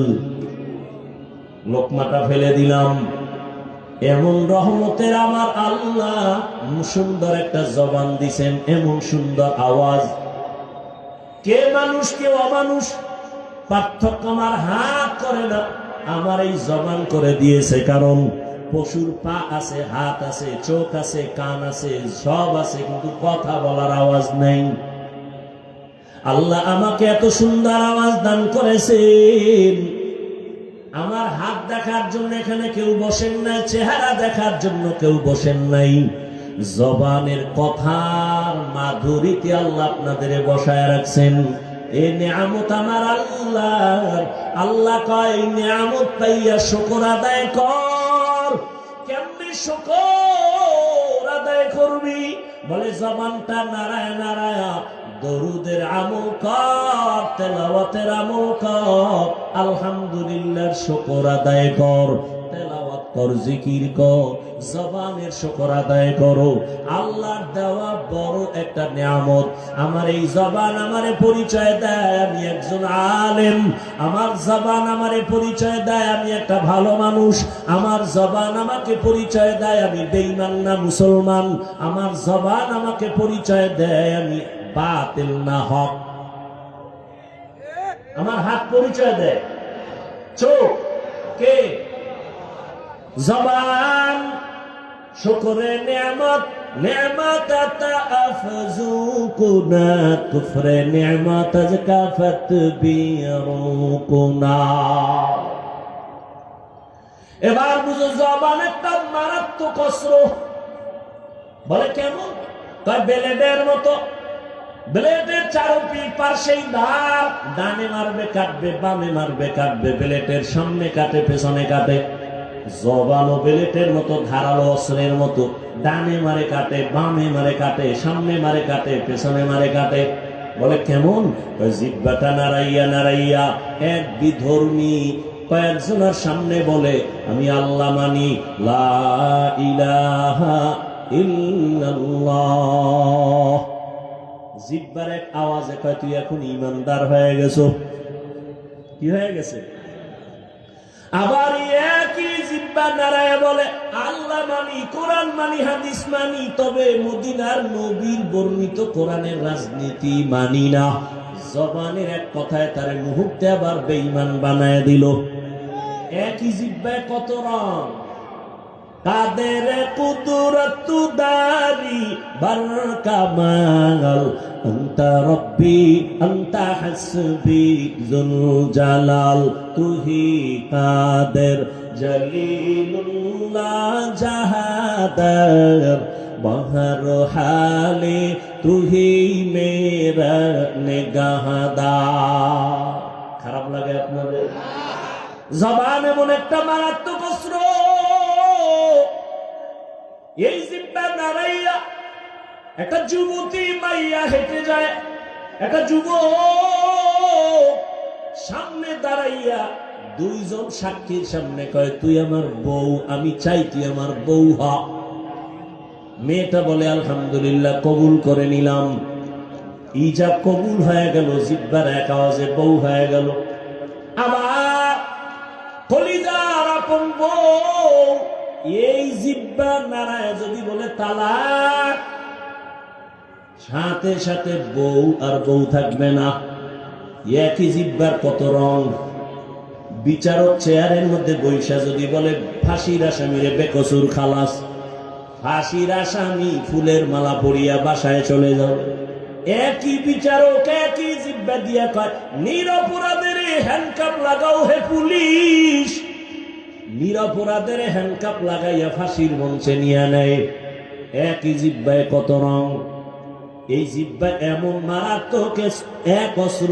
লোকমাটা ফেলে দিলাম। এমন রহমতের আমার আল্লাহ সুন্দর একটা জবান দিছেন, এমন সুন্দর আওয়াজ। কে মানুষ কে অমানুষ পার্থক্য আমার হাত করে না, আমার এই জবান করে দিয়েছে। কারণ পশুর পা আছে, হাত আছে, চোখ আছে, কান আছে, সব আছে, কিন্তু কথা বলার আওয়াজ নেই। আল্লাহ আমাকে এত সুন্দর আওয়াজ দান করেছেন। আমার হাত দেখার জন্য এখানে কেউ বসেন নাই, চেহারা দেখার জন্য কেউ বসেন নাই। জবানের কথার মাধুরীতে আল্লাহ আপনাদের বসায় রাখছেন। এই নিয়ামত আমার আল্লাহ। আল্লাহ কয় নিয়ামত পাইয়া শুকর আদায় কর। কেমনি শুকর আদায় করবি? বলে জবানটা নারায় নারায় দরুদের আমল কর, তেলাওয়াতের আমল কর, আলহামদুলিল্লাহর শুকর আদায় কর, তেলাওয়াত কর, জিকির কর, জবানের শুকর আদায় করো। আল্লাহর দেওয়া বড় একটা নিয়ামত। আমার এই জবান আমারে পরিচয় দেয় আমি একজন আলেম। আমার জবান আমারে পরিচয় দেয় আমি একটা ভালো মানুষ। আমার জবান আমাকে পরিচয় দেয় আমি বেঈমান না মুসলমান। আমার জবান আমাকে পরিচয় দেয় আমি বাতিল না হক। আমার হাত পরিচয় দেয়, চোখ কে? জবান। শুকরে নিয়ামত, নিয়ামত আতা আফজুকুনা, কুফরে নিয়ামত আজকাফত বিরুকুনা। এবার বুঝো জবান একটা মারাত্মক অস্ত্র। বলে কেমন? তাই ব্লেডের মতো, ব্লেডের চারপাশেই ধার, ডানে মারবে কাটবে, বামে মারবে কাটবে, ব্লেডের সামনে কাটে, পেছনে কাটে। জবানও ব্লেডের মতো, ধারালো অস্ত্রের মতো, ডানে মারে কাটে, বামে মারে কাটে, সামনে মারে কাটে, পেছনে মারে কাটে। বলে কেমন? জিহ্বাটা নাড়াইয়া নাড়াইয়া এক বিধর্মী কয়েকজনের সামনে বলে আমি আল্লাহ মানি, লা ইলাহা ইল্লাল্লাহ। জিহ্বার এক আওয়াজে কয় তুই এখন ইমানদার হয়ে গেছো। কি হয়ে গেছে? আবার একই জিহ্বা জিহ্বা নাড়ায় বলে আল্লাহ মানি, কোরআন মানি, হাদিস মানি, তবে মদিনার নবীর বর্ণিত কোরআনের রাজনীতি মানি না। জবানের এক কথায় তারে মুহূর্তে আবার বেঈমান বানায় দিল। একই জিহ্বায় কত রং, কাদের কুদরত দারি বার কামাল, আনতা রব্বি আনতা হাসবি যুল জালাল, তুহি কাদের জলিলুল্লাহ জাহাদার, বহর হালে তুহি মেরা নিগাহদার। খারাপ লাগে আপনাদের? জবান এমন একটা মারাত্মক অস্ত্র, এই জিহ্বা নাড়াইয়া একটা যুবতী মাইয়া হেঁটে যায়, একটা যুবক সামনে দাঁড়াইয়া দুইজন সাক্ষীর সামনে কয় তুই আমার বউ, আমি চাই তুই আমার বউ হ। মেয়েটা বলে আলহামদুলিল্লাহ, কবুল করে নিলাম। ইজাব কবুল হয়ে গেল, জিহ্বার এক আওয়াজে বউ হয়ে গেল। আমার কলিজার আপন বউ, এই জিহ্বা নাড়ায় যদি বলে তালাক, সাথে সাথে বউ আর বউ থাকবে না। একই জিহ্বার কত রং। বিচারক চেয়ারের মধ্যে বৈশা যদি বলে ফাঁসির আসামিরে বেকসুর খালাস, ফাঁসির আসামি ফুলের মালা পরিয়া বাসায় চলে যাও। একই বিচারক একই জিহ্বা দিয়া কয় নিরপরাধের হ্যান্ডকাপ লাগাও হে পুলিশ, নিরপরাধের হ্যান্ডকাপ লাগাইয়া ফাঁসির মঞ্চে নিয়ে নেয়। একই জিহ্বায় কত রং। এই জিহ্বা এমন মারাত্মক এক অস্ত্র,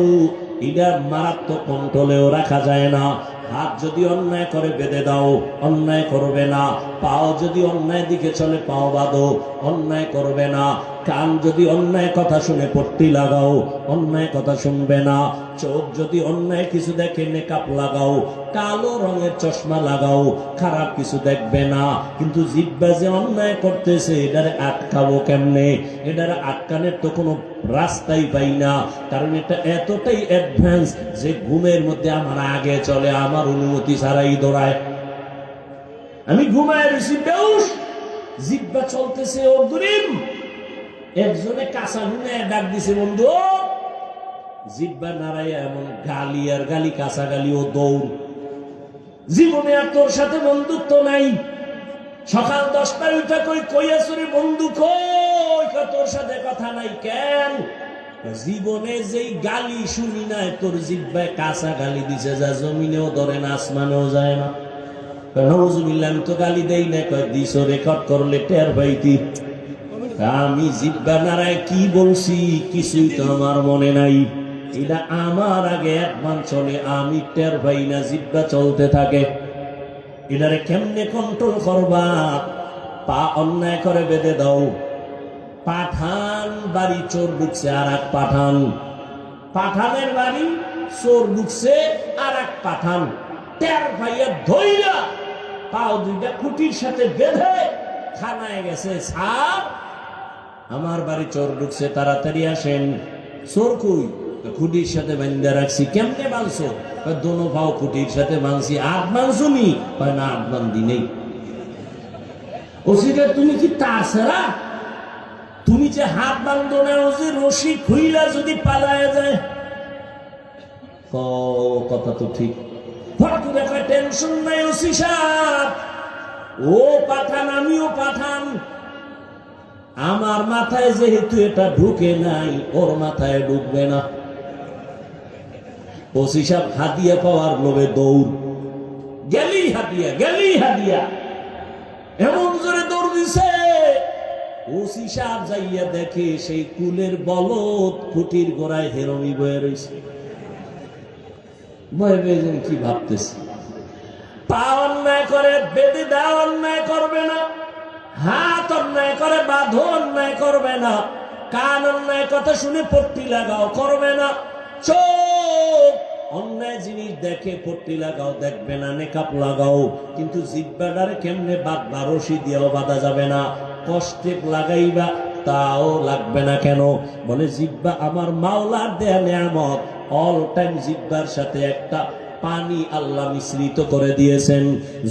এটা মারাত্মক কন্ট্রোলেও রাখা যায় না। হাত যদি অন্যায় করে বেঁধে দাও, অন্যায় করবে না। পাও যদি অন্যায় দিকে চলে, পাও বাঁধো, অন্যায় করবে না। কান যদি অন্যায় কথা শুনে পট্টি লাগাও, অন্যায় কথা শুনবে না। চোখ যদি অন্যায় কিছু দেখে নেকাপ লাগাও, কালো রঙের চশমা লাগাও, খারাপ কিছু দেখবে না। কিন্তু জিহ্বা যে অন্যায় করতেছে, এটারে আটকাবো কেমনে? এটারে আটকানোর তো কোনো রাস্তাই পাই না, কারণ এটা এতটাই অ্যাডভান্স যে ঘুমের মধ্যে আমার আগে চলে, আমার অনুমতি ছাড়াই দৌড়ায়। আমি ঘুমায় রয়েছি বেউস, জিহ্বা চলতেছে অগ্রিম। একজনে কাঁচা নুনে ডাক দিছে বন্ধু, জিহ্বা নাড়াইয়া এমন গালি আর গালি, কাঁচা গালি ও দৌড়। জীবনে আর তোর সাথে বন্ধুত্ব নাই। সকাল 10টায় উঠে কইয়াছুরি বন্ধু কই, তোর সাথে কথা নাই কেন? জীবনে যেই গালি শুনি নাই, তোর জিহ্বায় কাঁচা গালি দিছে, যা জমিনেও ধরে না, আসমানেও যায় না। নওজুবিল্লাহ, আমি তো গালি দেই না। কয় দিছ, রেকর্ড করলে টের পাইতি। আমি জিহ্বা নাড়ায় কি বলছি কিছুই তো আমার মনে নাই। এটা আমার আগে একবার চলে, আমি টের পাই না, জিহ্বা চলতে থাকে। এটারে কেমনে কন্ট্রোল করবা? পা অন্যায় করে বেঁধে দাও। পাঠান বাড়ি চোর ঢুকছে, আর এক পাঠান। পাঠানের বাড়ি চোর ঢুকছে, আর এক পাঠান। টের পাইয়া ধইরা পাও দুইটা খুঁটির সাথে বেঁধে থানায় গেছে। স্যার, আমার বাড়ি চোর ঢুকছে, তাড়াতাড়ি আসেন। চোর কই? খুঁটির সাথে বান্ধা রাখছি। কেমনে বাঁধছো? দোনো পাও খুঁটির সাথে বাঁধছি। আট বাঁধছুনি? না, আট বান্ধি নেই। ওসিটা তুমি কি তাছাড়া? তুমি যে হাত বান্ধো না, ও যে রশি খুইলা যদি পালায় যায়। কথা তো ঠিক। ফট করে টেনশন নাই ওসি সাহেব, ও পাঠান আমিও পাঠান। আমার মাথায় যেহেতু এটা ঢুকে নাই, ওর মাথায় ঢুকবে না। ওসি সাহেব হাদিয়া পাওয়ার লোভে দৌড়। গেলি হাদিয়া, গেলি হাদিয়া, এমন জোরে দৌড় দিছে। ওসি সাহেব যাইয়া দেখে সেই কুলের বলদ খুঁটির গোড়ায় হেরমি বয়ে রয়েছে। বয়ে বেজন কি ভাবতেছে? পা অন্যায় করে বেঁধে দাও, অন্যায় করবে না। হাত অন্যায় করে বাঁধো, অন্যায় করবে না। কান অন্যায় কথা শুনে পট্টি লাগাও, করবে না। চোখ অন্যায় জিনিস দেখে পট্টি লাগাও, দেখবে না। নেকাপ লাগাও, কিন্তু জিহ্বাটারে কেমনে বাঁধবা? রশি দিয়েও বাঁধা যাবে না। কষ্টে লাগাইবা, তাও লাগবে না। কেন? বলে জিহ্বা আমার মাওলার দেয়া নেয়ামত। অল টাইম জিহ্বার সাথে একটা পানি আল্লাহ মিশ্রিত করে দিয়েছেন।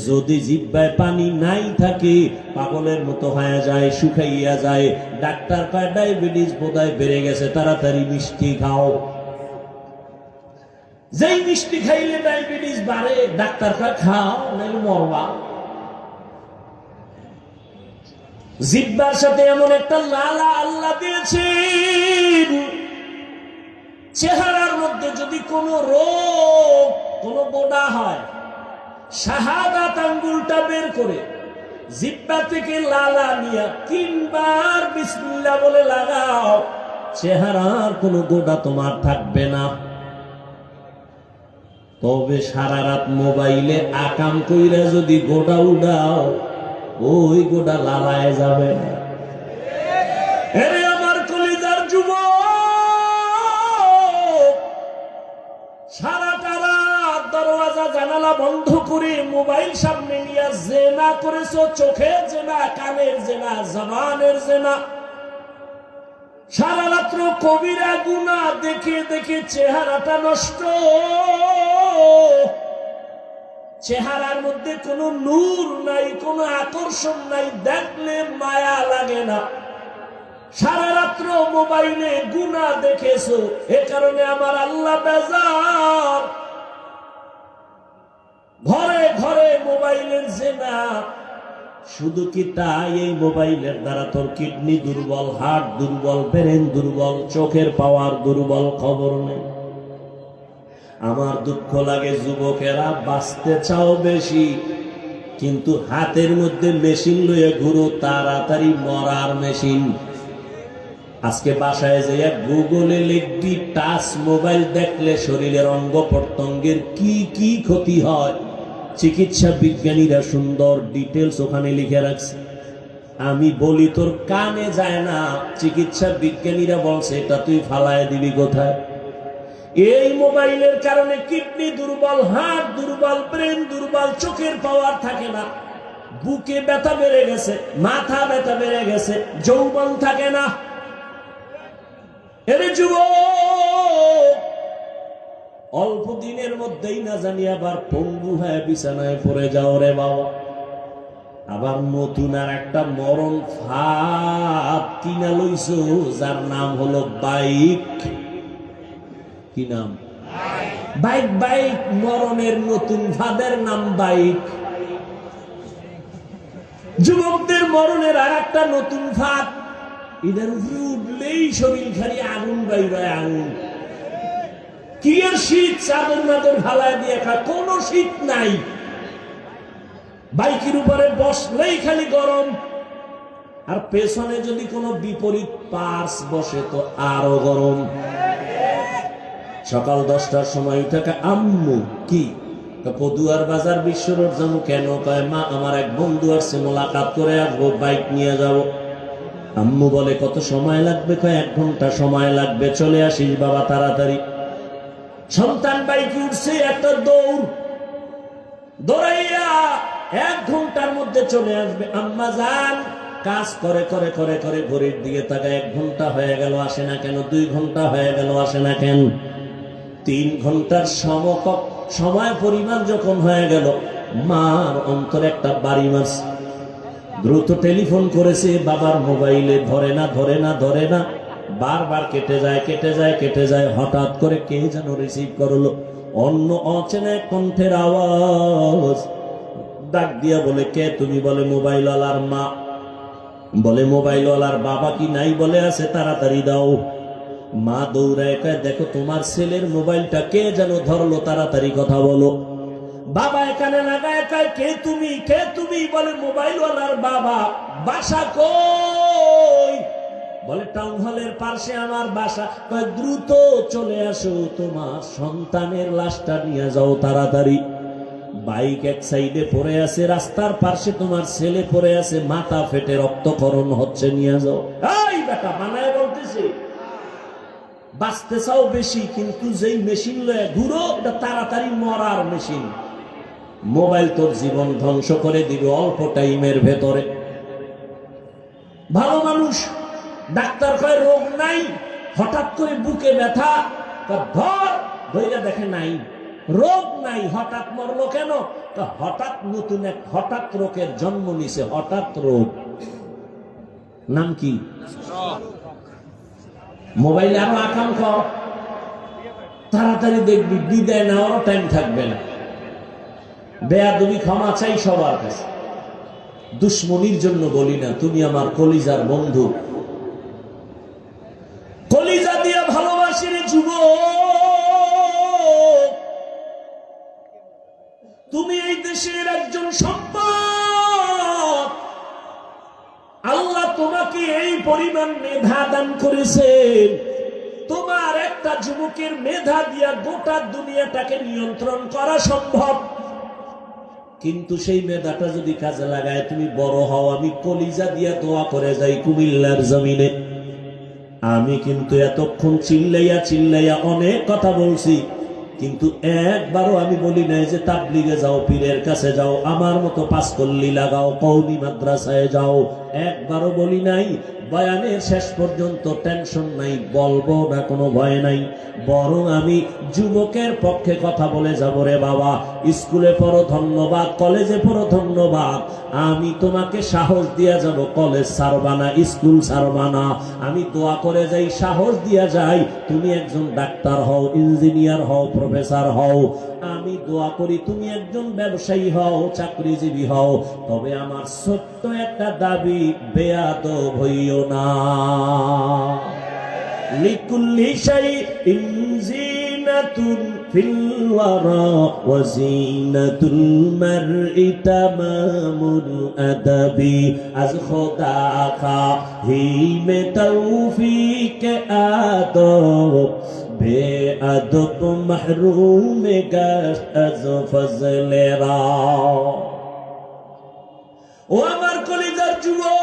যদি জিহ্বায় পানি নাই থাকে পাগলের মতো হয়ে যায়, শুকাইয়া যায়। ডাক্তার কয় ডায়াবেটিস বোধহয় বেড়ে গেছে, তাড়াতাড়ি মিষ্টি খাও। যেই মিষ্টি খাইলে ডায়াবেটিস বাড়ে, ডাক্তার কয় খাও নাহলে মরবা। জিহ্বার সাথে এমন একটা লালা আল্লাহ দিয়েছেন, চেহারার মধ্যে যদি কোনো রোগ, কোনো গোডা হয়, শাহাদাত আঙ্গুলটা বের করে জিহ্বা থেকে লালা নিয়া 3 বার বিসমিল্লাহ বলে লাগাও, চেহারার কোনো গোডা তোমার থাকবে না। তবে সারা রাত মোবাইলে আকাম কইরা যদি গোডা উড়াও, ওই গোডা লালায় যাবে না। আরে আমার কলিজার যুবক, সারাটা রাত দরওয়াজা জানালা বন্ধ করে মোবাইল সামনে নিয়ে জেনা করেছো, চোখের জেনা, কানের জেনা, জবানের জেনা। সারা রাত্র কবিরা গুনাহ দেখে দেখে চেহারাটা নষ্ট, চেহারার মধ্যে কোনো নূর নাই, কোনো আকর্ষণ নাই, দেখলে মায়া লাগে না। সারা রাত্র মোবাইলে গুনাহ দেখেছো, এ কারণে আমার আল্লাহ বেজার। ঘরে ঘরে মোবাইলের জেনা। শুধু কি তাই? এই মোবাইলের দ্বারা তোর কিডনি দুর্বল, হার্ট দুর্বল, ব্রেন দুর্বল, চোখের পাওয়ার দুর্বল, খবর নেই। আমার দুঃখ লাগে, যুবকেরা বাঁচতে চাও বেশি, কিন্তু হাতের মধ্যে মেশিন লয়ে ঘুরো, তাড়াতাড়ি মরার মেশিন। আজকে বাসায় যে গুগলে লিখবি টাচ মোবাইল দেখলে শরীরের অঙ্গ প্রত্যঙ্গের কি কি ক্ষতি হয়, চিকিৎসা বিজ্ঞানীরা সুন্দর ডিটেলস ওখানে লিখে রাখছে। আমি বলি তোর কানে যায় না, চিকিৎসা বিজ্ঞানীরা বলছে এটা তুই ফালায় দিবি কোথায়? এই মোবাইলের কারণে কিডনি দুর্বল, হার্ট দুর্বল, ব্রেন দুর্বল, চোখের পাওয়ার থাকে না, বুকে ব্যথা বেড়ে গেছে, মাথা ব্যথা বেড়ে গেছে, যৌবন থাকে না। এর যুবক অল্প দিনের মধ্যেই না জানি আবার পঙ্গু হয়ে বিছানায় পড়ে যাও রে বাবা। আবার নতুন আর একটা মরণ ফাঁদ কিনা লইছো, যার নাম হলো বাইক। কি নাম? বাইক। বাইক মরণের নতুন ফাঁদের নাম বাইক। যুবকদের মরণের আর একটা নতুন ফাঁদ, এদের উপরে উঠলেই শরীর খালি আগুন বাইরে, আগুন। কি আর শীত, চাদর মাদর ভালায় দিয়ে খায়, কোন শীত নাই। বাইকের উপরে বসলেই খালি গরম, আর পেছনে যদি কোনো বিপরীত পার্স বসে তো আরো গরম। সকাল 10টার সময় উঠে আম্মু কি পদুয়ার বাজার বিশ্ব রোড যাবো। কেন? কয় মা আমার এক বন্ধু আসছে, মোলাকাত করে আসবো, বাইক নিয়ে যাব। আম্মু বলে কত সময় লাগবে? কয় 1 ঘন্টা সময় লাগবে। চলে আসিস বাবা তাড়াতাড়ি। সন্তান বাইকে উঠছে, একটা দৌড়, দৌড়াইয়া 1 ঘন্টার মধ্যে চলে আসবে। আম্মা যান কাজ করে করে করে করে ঘড়ির দিকে তাকায়, 1 ঘন্টা হয়ে গেল আসে না কেন? 2 ঘন্টা হয়ে গেল আসে না কেন? 3 ঘন্টার সময় পরিমাণ যখন হয়ে গেল, মার অন্তরে একটা বাড়ি মারছে। দ্রুত টেলিফোন করেছে, বাবার মোবাইলে ধরে না ধরে না ধরে না, বারবার কেটে যায় কেটে যায় কেটে যায়। হঠাৎ করে কে যেন রিসিভ করলো, অন্য অচেনা কণ্ঠের আওয়াজ। ডাক দিয়া বলে কে তুমি? বলে মোবাইলওয়ালার মা। বলে মোবাইলওয়ালার বাবা কি নাই? বলে আছে, তাড়াতাড়ি দাও। মা দৌড়ায় কয় দেখো তোমার ছেলের মোবাইলটা কে যেন ধরলো, তাড়াতাড়ি কথা বলো। বাবা এখানে লাগায় কয় কে তুমি? কে তুমি? বলে মোবাইলওয়ালার বাবা। বাসা কই? বলে টাউন হলের পাশে আমার বাসা। কয় দ্রুত চলে আসো, তোমার সন্তানের লাশটা নিয়ে যাও তাড়াতাড়ি। বাইক এক সাইডে পড়ে আছে, রাস্তার পাশে তোমার ছেলে পড়ে আছে, মাথা ফেটে রক্তক্ষরণ হচ্ছে, নিয়ে যাও। এই বেটা বানায় বলতেছে, বাঁচতে চাও বেশি, কিন্তু যেই মেশিন লয়ে ঘুরো এটা তাড়াতাড়ি মরার মেশিন। মোবাইল তোর জীবন ধ্বংস করে দিবে অল্প টাইমের ভেতরে। ভালো মানুষ, ডাক্তার কয় রোগ নাই, হঠাৎ করে বুকে ব্যথা, ধর ধইরা দেখে নাই। রোগ নাই, হঠাৎ মরলো কেন? হঠাৎ নতুন এক হঠাৎ রোগের জন্ম নিছে, হঠাৎ রোগ। নাম কি? মোবাইলে আরো আকাঙ্ক্ষ, তাড়াতাড়ি দেখবি, বিদায় নেওয়ারও টাইম থাকবে না। বেয়াদবি ক্ষমা চাই সবার কাছে, দুশ্মনির জন্য বলি না, তুমি আমার কলিজার বন্ধু, কলিজা দিয়া ভালোবাসি রে যুবক। তুমি এই দেশের একজন সম্পদ। আল্লাহ তোমাকে এই পরিমাণ মেধা দান করেছেন, তোমার একটা যুবকের মেধা দিয়া গোটা দুনিয়াটাকে নিয়ন্ত্রণ করা সম্ভব। কিন্তু সেই মেধাটা যদি কাজে লাগায় তুমি বড় হও, আমি কলিজা দিয়া দোয়া করে যাই কুমিল্লার জমিনে। আমি কিন্তু এতক্ষণ চিল্লাইয়া চিল্লাইয়া অনেক কথা বলছি, কিন্তু একবারও আমি বলি নাই যে তাবলিগে যাও, পীরের কাছে যাও, আমার মতো পাঁচকল্লি লাগাও, কওমি মাদ্রাসায় যাও, একবারও বলি নাই। বয়ানের শেষ পর্যন্ত টেনশন নাই, বলবো না, কোনো ভয় নাই। বরং আমি যুবকের পক্ষে কথা বলে যাব, রে বাবা, স্কুলে পড়ো ধন্যবাদ, কলেজে পড়ো ধন্যবাদ, আমি তোমাকে সাহস দিয়া যাব, কলেজ ছাড়বা না, স্কুল ছাড়বা না। আমি দোয়া করে যাই, সাহস দিয়া যাই, তুমি একজন ডাক্তার হও, ইঞ্জিনিয়ার হও, প্রফেসর হও। আমি দোয়া করি তুমি একজন ব্যবসায়ী হও, চাকরিজীবী হও। তবে আমার ছোট্ট একটা দাবি, বেয়াদব হইও না। লিকুল্লি শাইইন জিনাতুন ফিল ওয়ারা ওয়া জিনাতুল মারই তামামুল আদাবি। আজ খোদা খাহি মে তৌফিক আদব, বেআদব মাহরুম গাশত আজ ফজলেরা। ও আমার কলিজার যুবক,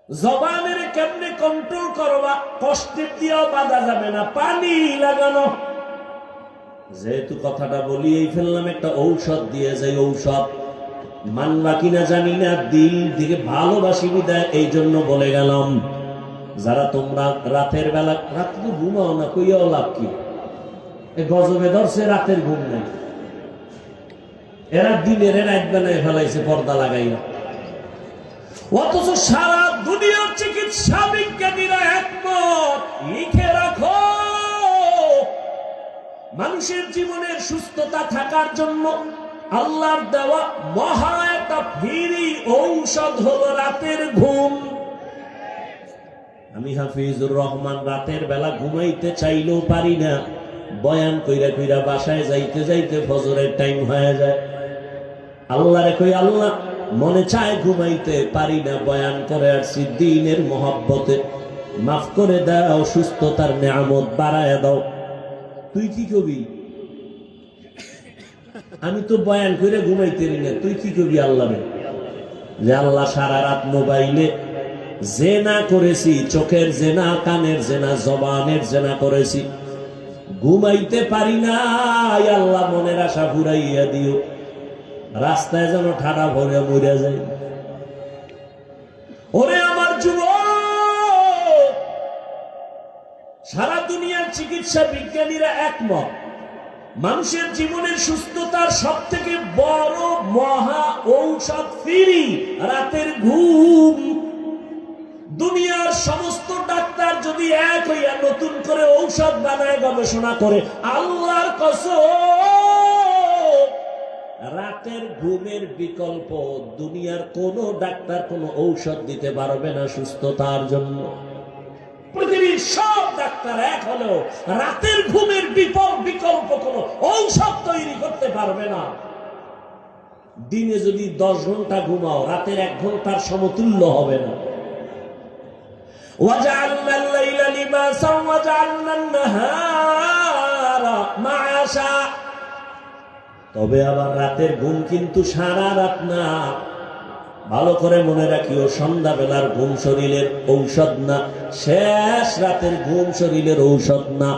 জবানের কেমনে কন্ট্রোল করবা? কষ্টের দিয়েও বাধা যাবে না, পানি লাগানো। যেহেতু কথাটা বলিয়েই ফেললাম, একটা ঔষধ দিয়ে যাই। ঔষধ মানবা কিনা জানি না, দিল দিকে ভালোবাসি বিদায় এই জন্য বলে গেলাম। যারা তোমরা রাতের বেলা, রাত তো ঘুমাও না, কইয়াও লাভ কি? গজবে ধরছে, রাতের ঘুম নাই। এরা দিনের রাত বেলায় ফেলাইছে পর্দা লাগাইয়া, অথচ সারা দুনিয়ার চিকিৎসা বিজ্ঞানীরা একমত। লিখে রাখো, মানুষের জীবনের সুস্থতা থাকার জন্য আল্লাহর দেওয়া মহা একটা ফ্রি ঔষধ হলো রাতের ঘুম। আমি হাফিজুর রহমান রাতের বেলা ঘুমাইতে চাইলেও পারি না। বয়ান কইরা কইরা বাসায় যাইতে যাইতে ফজরের টাইম হয়ে যায়। আল্লাহরে কই, আল্লাহ মনে চায় ঘুমাইতে পারি না, বয়ান করে আসছি দ্বীনের মহব্বতে, মাফ করে দাও, সুস্থতার নেয়ামত বাড়ায় দাও। তুই কি কবি? আমি তো বয়ান করে ঘুমাইতে পারি না, তুই কি কবি আল্লাহরে? যে আল্লাহ সারা রাত মোবাইলে জেনা করেছি, চোখের জেনা, কানের জেনা, জবানের জেনা করেছি, ঘুমাইতে পারি না। আল্লাহ মনের আশা ফুরাইয়া দিও, রাস্তায় যেন ঠাডা ভরে মরে যায়। ওরে আমার যুবক, সারা দুনিয়ার চিকিৎসা বিজ্ঞানীরা একমত, মানুষের জীবনের সুস্থতার সব থেকে বড় মহা ঔষধ ফ্রি রাতের ঘুম। দুনিয়ার সমস্ত ডাক্তার যদি এক হইয়া নতুন করে ঔষধ বানায়, গবেষণা করে, আল্লাহর কসম, রাতের ঘুমের বিকল্প দুনিয়ার কোন ডাক্তার কোন ঔষধ দিতে পারবে না সুস্থতার জন্য। পৃথিবীর সব ডাক্তার এক হলেও রাতের ঘুমের বিকল্প কোন ঔষধ তৈরি করতে পারবে না। দিনে যদি 10 ঘন্টা ঘুমাও, রাতের 1 ঘন্টার সমতুল্য হবে না। وَجَعَلْنَا اللَّيْلَ لِبَاسًا وَجَعَلْنَا النَّهَارَ مَعَاشًا। তবে আবার রাতের ঘুম কিন্তু সারা রাত না। ভালো করে মনে রাখিও, সন্ধ্যাবেলার ঘুম শরীরের ঔষধ না, শেষ রাতের ঘুম শরীরের ঔষধ না।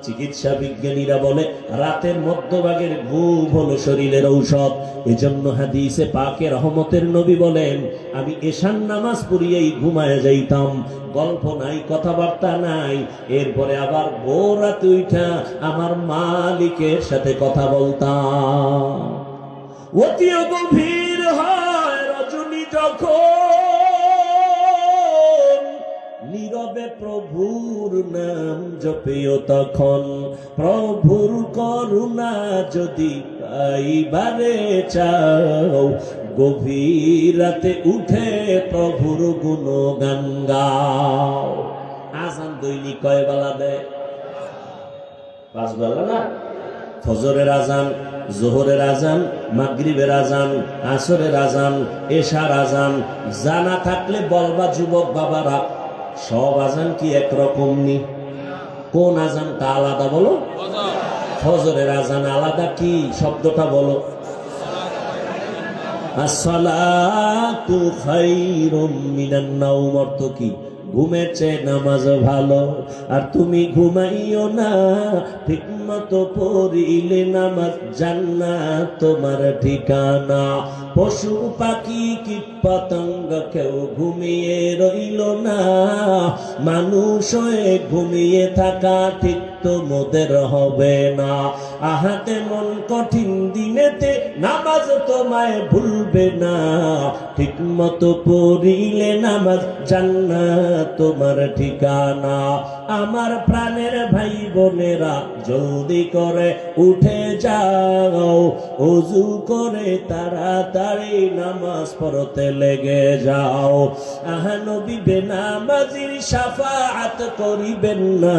চিকিৎসা বিজ্ঞানীরা বলে রাতের মধ্যভাগের ঘুম হলো শরীরের ঔষধ। এজন্য হাদিসে পাকে রহমতের নবী বলেন, আমি এশার নামাজ পড়িয়েই ঘুমায় যাইতাম, গল্প নাই, কথাবার্তা নাই, এরপরে আবার ভোর রাতে উঠা আমার মালিকের সাথে কথা বলতাম। অতি গভীর হয় রজনী যখন, নীরবে প্রভুর নাম জপেও তখন, প্রভুর করুণা যদি পাইবারে চাও, গভীর রাতে উঠে প্রভুর গুণগান গাও। আজান দৈনিক কয় বেলা দেয়? 5 বেলা না? ফজরের আজান, জোহরের আজান, মাগরিবের আজান, আসরের আজান, এশার আজান। জানা থাকলে বলবা যুবক বাবারা, সব আজান কি একরকম নি? কোন আজানটা আলাদা বলো? ফজরের আজান আলাদা, কি শব্দটা বলো? আসসালাতু খায়রুম মিনান নাওম, অর্থ কি? ঘুমের চেয়ে নামাজ ভালো। আর তুমি ঘুমাইও না, ঠিক মতো পড়িলে নামাজ জান্নাত তোমার ঠিকানা। পশু পাখি কীট পতঙ্গ কেউ ঘুমিয়ে রইল না, মানুষ হয়ে ঘুমিয়ে থাকা ঠিক তোমাদের হবে না। আহাতে মন কঠিন দিনেতে নামাজ তোমায় ভুলবে না, ঠিক মতো পড়িলে নামাজ জান্নাত তোমার ঠিকানা। আমার প্রাণের ভাই বোনেরা, জলদি করে উঠে যাও, ওযু করে তাড়াতাড়ি নামাজ পড়তে লেগে যাও। আহা নবী বেনামাজির শাফাআত করিবেন না,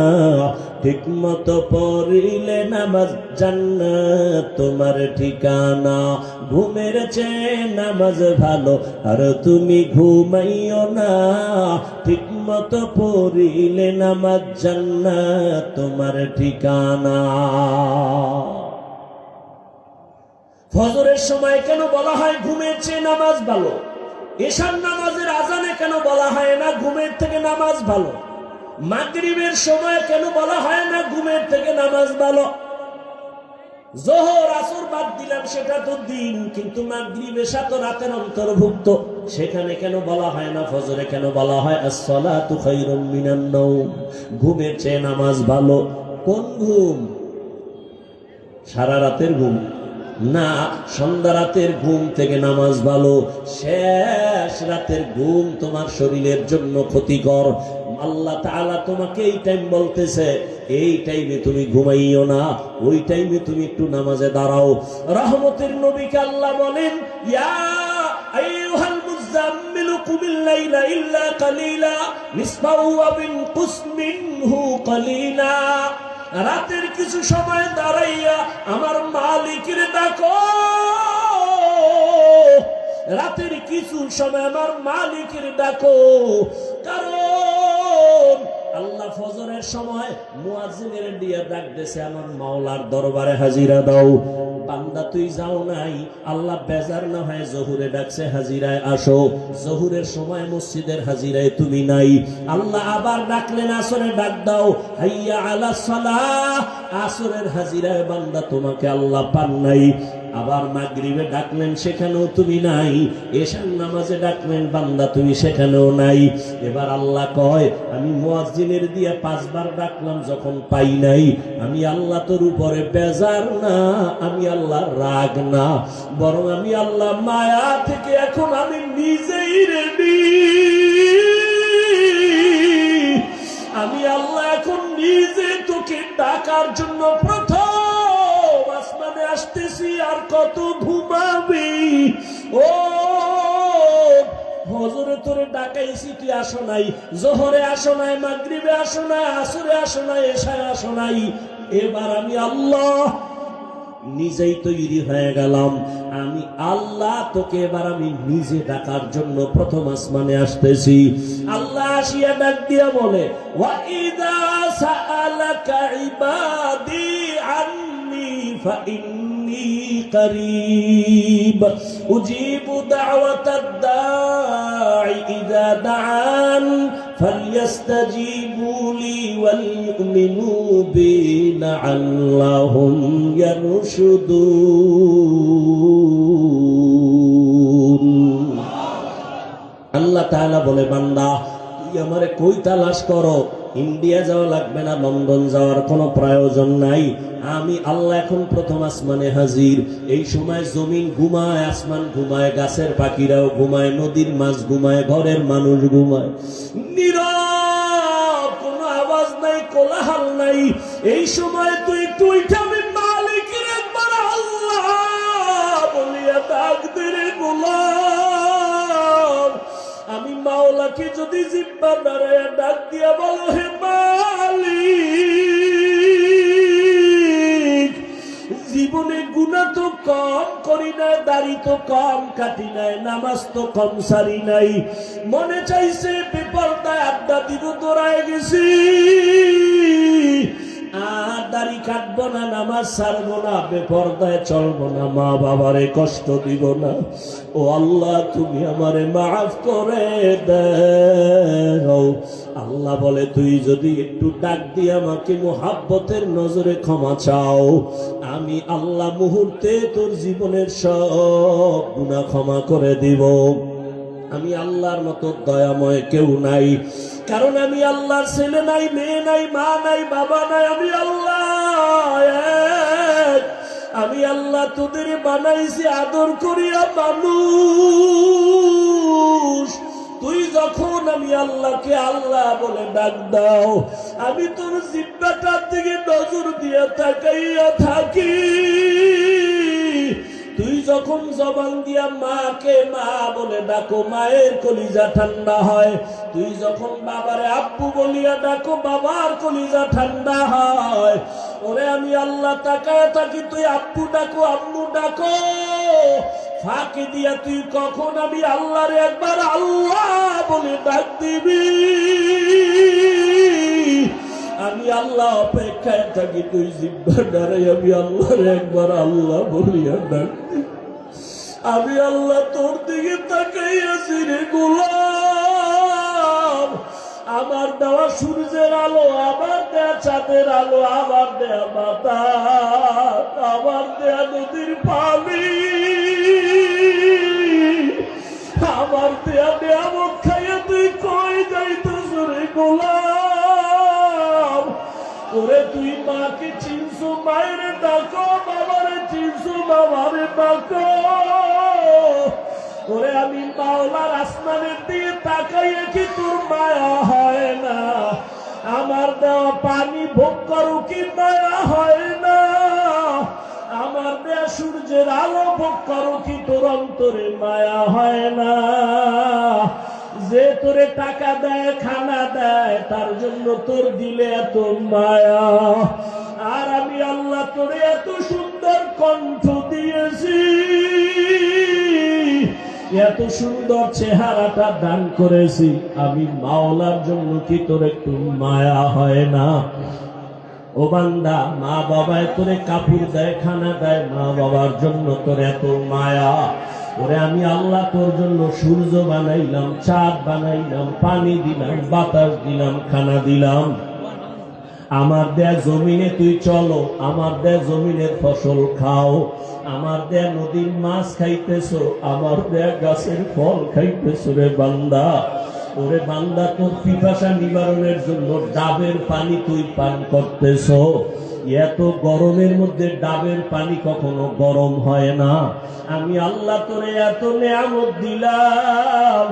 ঠিক মতো পড়িলে নামাজ জান্নাত তোমার ঠিকানা। ঘুমের চেয়ে নামাজ ভালো, আর তুমি ঘুমাইও না, ঠিক মতো পড়িলে নামাজ জান্নাত তোমার ঠিকানা। ফজরের সময় কেন বলা হয় ঘুমের চেয়ে নামাজ ভালো? এশার নামাজের আজানে কেন বলা হয় না ঘুমের থেকে নামাজ ভালো? মাগরিবের সময় কেন বলা হয় না ঘুমের থেকে নামাজ ভালো? যোহর আসর বাদ দিলাম, সেটা তো দিন, কিন্তু মাগরিব এশা তো রাতের অন্তর্ভুক্ত, সেখানে কেন বলা হয় না? ফজরে কেন বলা হয় আসসালাতু খায়রুম মিনান নাওম, ঘুমের চেয়ে নামাজ ভালো? কোন ঘুম? সারা রাতের ঘুম না, সন্ধ্যা রাতের ঘুম থেকে নামাজ ভালো। শেষ রাতের ঘুম তোমার শরীরের জন্য ক্ষতিকর। আল্লাহ তাআলা তোমাকে এই টাইম বলতেছে, এই টাইমে তুমি ঘুমাইও না, ওই টাইমে তুমি একটু নামাজে দাঁড়াও। রহমতের নবীকে আল্লাহ বলেন, ইয়া আইয়ুহাল মুযাম্মিলু কুমিল লাইলা ইল্লা কালিলা নিসফাহু ওয়া বিনকুস মিনহু কালিলা। রাতের কিছু সময় দাঁড়াইয়া আমার মালিকের ডাকো, রাতের কিছু সময় আমার মালিকের ডাকো। কারণ আল্লাহ ফজরের সময় মুয়াজ্জিনের দিয়ে ডাক দিয়েছে, আমার মাওলার দরবারে হাজিরা দাও। বান্দা তুই যাও নাই, আল্লাহ বেজার না হয় জহুরে ডাকছে, হাজিরায় আসো। জহুরের সময় মসজিদের হাজিরায় তুমি নাই, আল্লাহ আবার ডাকলেন আসরে ডাক দাও, হাইয়া আলা সালাহ। আসরের হাজিরায় বান্দা তোমাকে আল্লাহ পান নাই। আবার মাগরিবে ডাকলেন, সেখানেও তুমি নাই। এশার নামাজে ডাকলেন, বান্দা তুমি সেখানেও নাই। এবার আল্লাহ কয়, আমি মুয়াজ্জিনের দিয়ে 5 বার ডাকলাম, যখন পাই নাই, আমি আল্লাহ তোর উপরে বেজার না, আমি আল্লাহ রাগ না, বরং আমি আল্লাহ মায়া থেকে এখন আমি নিজেই রেডি। আমি আল্লাহ এখন নিজে তোকে ডাকার জন্য প্রথম আসমানে আসতেছি। আর কত ঘুমাবি? ও ফজরে তোরে ডাকাইছি, তুই আসো নাই, জোহরে আসো নাই, মাগরিবে আসো নাই, আসরে আসো নাই, এশায় আসো নাই। এবার আমি আল্লাহ নিজেই তৈরি হয়ে গেলাম, আমি আল্লাহ তোকে এবার আমি নিজে ডাকার জন্য প্রথম আসমানে আসতেছি। আল্লাহ আসিয়া ডাক দিয়া বলে, ওয়া ইযা সাআলাকা ইবাদি আন্নী ফাইন্নী করিব উজিবু দাওয়াতাদ দাঈ ইযা দাআন فليستجيبوا لي وليؤمنوا بي لعلهم يرشدون আল্লাহ তাআলা বলে, বান্দা তুই আমারে কই তালাশ করো, ইন্ডিয়া যাওয়া লাগবে না, লন্ডন যাওয়ার কোনো প্রয়োজন নাই। আমি আল্লাহ এখন প্রথম আসমানে হাজির। এই সময় জমিন ঘুমায়, আসমান ঘুমায়, গাছের পাখিরাও ঘুমায়, নদীর মাছ ঘুমায়, ঘরের মানুষ ঘুমায়, নীরব, কোনো আওয়াজ নাই, কোলাহল নাই। এই সময় তুই একটু উঠে আমি মালিকের একবার আল্লাহ বলিয়া ডাক দে রে গোলাম। আমি মাওলাকে যদি জিব্বা দাঁড়ায় ডাক দিয়া বলো, হে মালিক, জীবনে গুনাহ তো কম করি নাই, দাড়ি তো কম কাটি নাই, নামাজ তো কম সারি নাই, মনে চাইছে বেপরদায় আড্ডা দিব, দৌড়ায় গেছি, আর দাড়ি কাটবো না, নামাজ ছাড়বো না, বেপরদায় চলবো না, মা বাবারে কষ্ট দিব না। ও আল্লাহ, তুমি আমারে মাফ করে দাও। আল্লাহ বলে, তুই যদি একটু ডাক দিয়ে আমাকে মুহাব্বতের নজরে ক্ষমা চাও, আমি আল্লাহ মুহূর্তে তোর জীবনের সব গুনাহ ক্ষমা করে দিব। আমি আল্লাহর মতো দয়াময় কেউ নাই, কারণ আমি আল্লাহর ছেলে নাই, মেয়ে নাই, মা নাই, বাবা নাই, আমি আল্লাহ এক। আমি আল্লাহ তোদের বানাইছি আদর করিয়া মানুষ। তুই যখন আমি আল্লাহকে আল্লাহ বলে ডাক দাও, আমি তোর জিব্বাটার দিকে নজর দিয়ে তাকাইয়া থাকি। তুই যখন জবান দিয়া মাকে মা বলে ডাকো, মায়ের কলিজা ঠান্ডা হয়। তুই যখন বাবারে আব্বু বলিয়া ডাকো, বাবার কলিজা ঠান্ডা হয়। ওরে আমি আল্লাহ তাকায় থাকি, তুই আব্বু ডাকো, আম্মু ডাকো, ফাঁকি দিয়া তুই কখন আমি আল্লাহরে একবার আল্লাহ বলে ডাক দিবি। আমি আল্লাহ অপেক্ষায় থাকি, তুই জিব্বা দাঁড়াই আমি আল্লাহরে একবার আল্লাহ বলিয়া ডাক। আমি আল্লাহ তোর দিকে তাকাইয়াছি রে গোলাম। আমার দেওয়া সূর্যের আলো, আমার দেয়া চাঁদের আলো, আমার দেয়া বাতাস, আমার দেয়া নদীর পানি, আমার দেয়া নিয়ামত খাইয়া তুই কই যাইতেছ রে গোলাম। ওরে তুই মাকে চিনছো, মায়ের ডাকো, বাবারে চিনছো, বাবারে ডাকো। ওরে আমি মাওলার আসমানের দিয়ে তাকাইয়া কি তোর মায়া হয় না? আমার দেওয়া পানি ভোগ করো কি মায়া হয় না? আমার দেয়া সূর্যের আলো ভোগ করো কি তোর অন্তরে মায়া হয় না? যে তোরে টাকা দেয়, খানা দেয়, তার জন্য তোর দিলে এত মায়া। আর আমি আল্লাহ তোরে এত সুন্দর কণ্ঠ দিয়েছি, এত সুন্দর চেহারাটা দান করেছি, আমি মাওলার জন্য কি তোর একটু মায়া হয় না? ও বান্দা, মা বাবায় তোরে কাপড় দেয়, খানা দেয়, মা বাবার জন্য তোর এত মায়া। ওরে আমি আল্লাহ তোর জন্য সূর্য বানাইলাম, চাঁদ বানাইলাম, পানি দিলাম, বাতাস দিলাম, খানা দিলাম। আমার দেয়া জমিনে তুই চলো, আমার দেয়া জমিনের ফসল খাও, আমার দেয়া নদীর মাছ খাইতেছো, আমার দেয়া গাছের ফল খাইতেছো রে বান্দা। ওরে বান্দা, তোর পিপাসা নিবারণের জন্য ডাবের পানি তুই পান করতেছো। এত গরমের মধ্যে ডাবের পানি কখনো গরম হয় না। আমি আল্লাহ তোরে এত নিয়ামত দিলাম,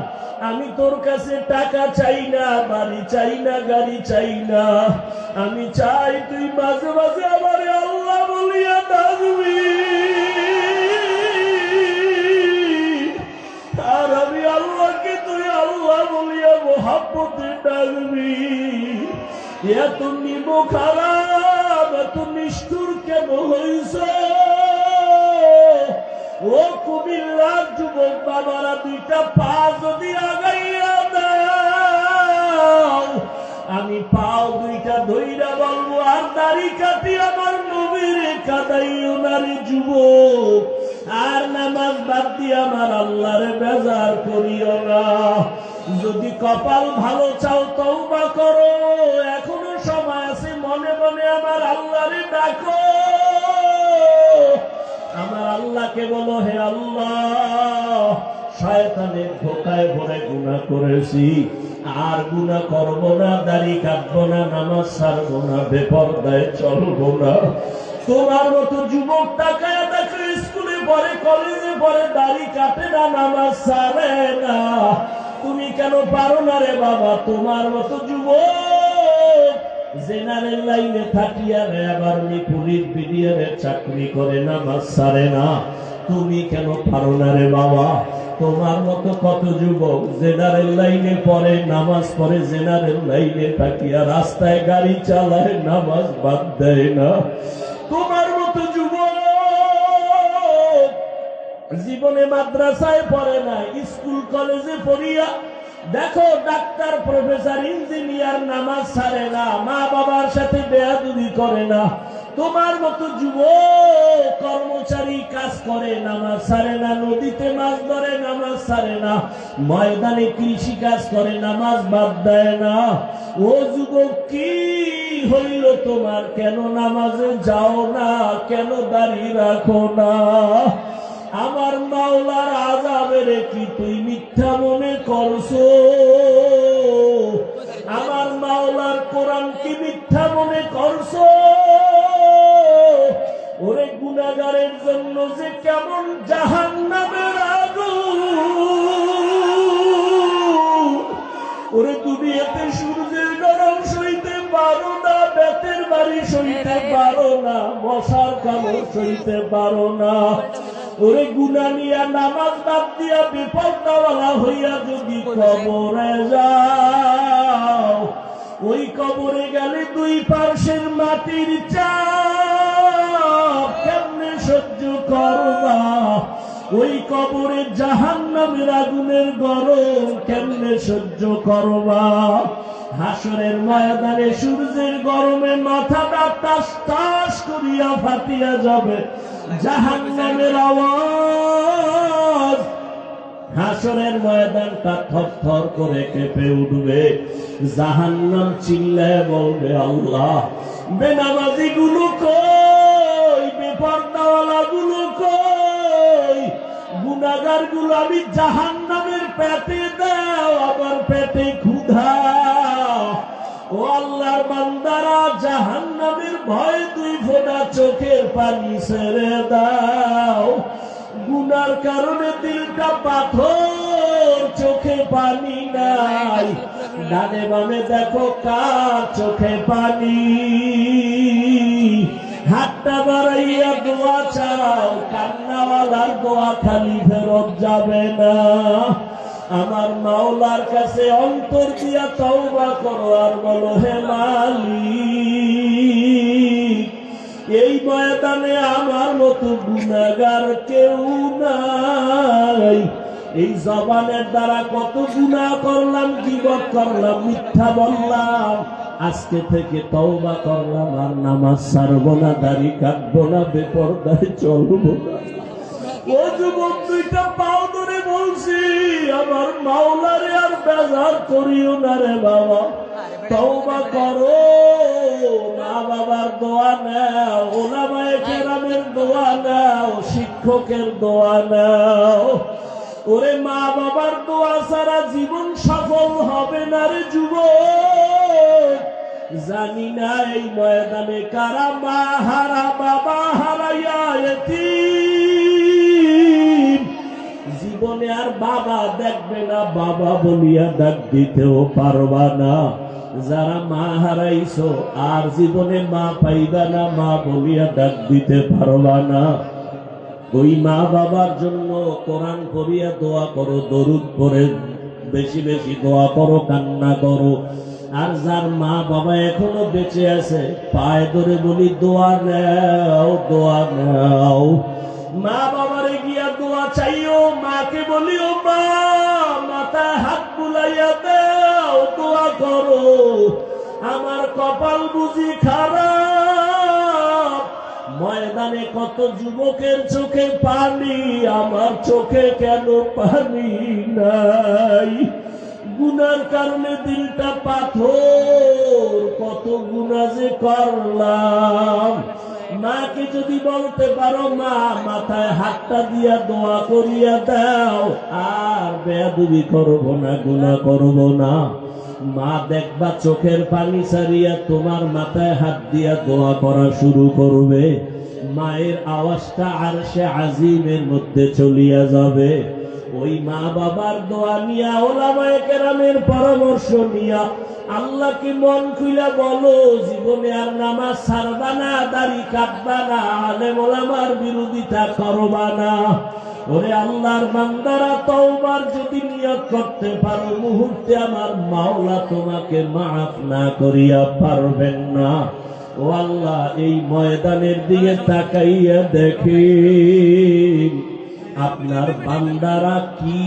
আমি তোর কাছে টাকা চাই না, বাড়ি চাই না, গাড়ি চাই না। আমি চাই তুই মাঝে মাঝে আমার আল্লাহ বলিয়া ডাকবি। আর আমি আল্লাহকে তুই আল্লাহ বলিয়া মোহাব্বতে ডাকবি। এত নিমো খারাপ, এত নিষ্ঠুর কেন হইছ? ও কুমিল্লার যুবক বাবারা, দুইটা পা যদি আগাইয়া দাও, আমি পাও দুইটা ধইরা বলবো, আর দাড়ি কাটি আমার নবীর কাদাইও নারী যুবক, আর নামাজ বাদ দিয়ে আমার আল্লাহরে বেজার করিও না। যদি কপাল ভালো চাও তওবা করো, এখনো সময় আছে। মনে মনে আমার আল্লাহরে ডাকো, আমার আল্লাহকে বলো, হে আল্লাহ, শয়তানের ধোকায় পড়ে গুনাহ করেছি, আর গুনাহ করব না, দাড়ি কাটবো না, নামাজ ছাড়বো না, বেপরদায় চলবো না। তোমার মতো যুবক তাকায় দেখো, স্কুলে পড়ে, কলেজে পড়ে, দাড়ি কাটে না, নামাজ ছাড়ে না। তুমি কেন পারো না রে বাবা? তোমার মতো যুবক জেনারেল লাইনে থাকিয়া রে আবার পুলিশ বিডিআরের চাকরি করে, নামাজ ছাড়ে না। তুমি কেন পারো না রে বাবা? তোমার মতো কত যুবক জেনারেল লাইনে পড়ে, নামাজ পড়ে, জেনারেল লাইনে থাকিয়া রাস্তায় গাড়ি চালায়, নামাজ বাদ দেয় না। তোমার মতো যুবক জীবনে মাদ্রাসায় পড়ে না, স্কুল কলেজে পড়িয়া দেখো ডাক্তার, প্রফেসর, ইঞ্জিনিয়ার, নামাজ ছাড়ে না, মা বাবার সাথে বেয়াদবি করে না। তোমার মতো যুবক কর্মচারী কাজ করে, নামাজ ছাড়ে না, নদীতে মাছ ধরে, নামাজ ছাড়ে না, ময়দানে কৃষি কাজ করে, নামাজ বাদ দেয় না। ও যুবক, কি হইল তোমার? কেন নামাজে যাও না? কেন দাঁড়িয়ে রাখো না? আমার মাওলার আযাবের কি তুই মিথ্যা মনে করছো? আমার মাওলার কোরআন কি মিথ্যা মনে করছো? ওরে গুনাহগারের জন্য যে কেমন জাহান্নামের আগুন, ওরে দুনিয়াতে সূর্যের গরম সইতে পারো না, বেতের বাড়ি সইতে পারো না, মশার কামড় সইতে পারো না। ওরে গুনাহ নিয়া নামাজ বাদ দিয়া বিপদওয়ালা হইয়া যদি কবরে যাও, ওই কবরে গেলে দুই পার্শ্বের মাটির চাপ কেমনে সহ্য করবা? ওই কবরে জাহান্নামের আগুনের গরম কেমনে সহ্য করবা? হাসরের ময়দানে সূর্যের গরমে মাথাটা টাস টাস করিয়া ফাটিয়া যাবে, জাহান্নামের আওয়াজ। হাসরের ময়দানটা থরথর করে কেঁপে উঠবে, জাহান্নাম চিল্লায় বলবে, আল্লাহ, বেনামাজি গুলো কই? বেপরদাওয়ালা গুলো কই? গুনাহগার গুলো আমি জাহান্নামের পেটে দাও, আবার পেটে ক্ষুধা। ও আল্লাহর বান্দারা, জাহান্নামের ভয় দুই ফোঁটা চোখের পানি ছেড়ে দাও। গুনার কারণে দিলটা পাথর, চোখে পানি নাই। ডানে বামে দেখো কার চোখে পানি। হাতটা বাড়াইয়া দোয়া চাও, কান্নাওয়ালার দোয়া খালি ফেরত যাবে না। আমার মাওলার কাছে অন্তর দিয়া তওবা করো আর বলো, হে মালিক, এই ময়দানে আমার মতো গুনাহগার কেউ নাই। এই জবানের দ্বারা কত গুনাহ করলাম, গীবত করলাম, মিথ্যা বললাম। আজকে থেকে তওবা করলাম, আর নামাজ ছাড়বো না, দাড়ি কাটবো না, বেপরদায় চলবো না। ও যুবক, দুইটা পাও ধরে বলছি, আমার মাওলারে আর বেজার করিও না রে বাবা। তওবা করো, মা বাবার দোয়া নাও, উলামায়ে কেরামের দোয়া নাও, শিক্ষকের দোয়া নাও। ওরে মা বাবার দোয়া ছাড়া জীবন সফল হবে না রে যুবক। জানি না এই ময়দানে কারা মা হারা, বাবা হারাইয়া এতিম, জীবনে আর বাবা দেখবে না, বাবা বলিয়া ডাক দিতেও পারবা না। যারা মা হারাইছো আর জীবনে মা পাইবা না, মা বলিয়া ডাক দিতে পারবা না। ওই মা বাবার জন্য কোরআন পড়িয়া দোয়া করো, দরুদ পড়ে বেশি বেশি দোয়া করো, কান্না করো। আর যার মা বাবা এখনো বেঁচে আছে, পায়ে ধরে বলি, দোয়া নাও, দোয়া নাও। মা বাবারে গিয়া দোয়া চাইও, মাকে বলিও, মা, মাথায় হাত বুলাইয়া দাও, দোয়া করো। আমার কপাল বুঝি খারাপ, ময়দানে কত যুবকের চোখে পানি, আমার চোখে কেন পানি নাই? গুনার কারণে দিলটা পাথর, কত গুনাহ যে করলাম। মাকে যদি বলতে পারো মা মাথায় হাতটা দিয়া দোয়া করিয়া দাও, আর বেয়াদবি করব না, গুনাহ করব না। মা দেখবা চোখের পানি ছাড়িয়া তোমার মাথায় হাত দিয়া দোয়া করা শুরু করবে। মায়ের আওয়াজটা আরশে আজিমের মধ্যে চলিয়া যাবে। ওই মা বাবার দোয়া নিয়া, ওলামায়ে কেরামের পরামর্শ নিয়া আল্লাহকে মন খুইলা বলো, জীবনে আর নামাজ ছাড়বা না, দাড়ি কাটবা না, আলেম ওলামার বিরোধিতা করবা না। ওরে আল্লাহর বান্দারা, তওবার যদি নিয়ত করতে পারো, মুহূর্তে আমার মাওলা তোমাকে মাফ না করিয়া পারবেন না। ও আল্লাহ, এই ময়দানের দিকে তাকাইয়া দেখেন আপনার বান্দারা কি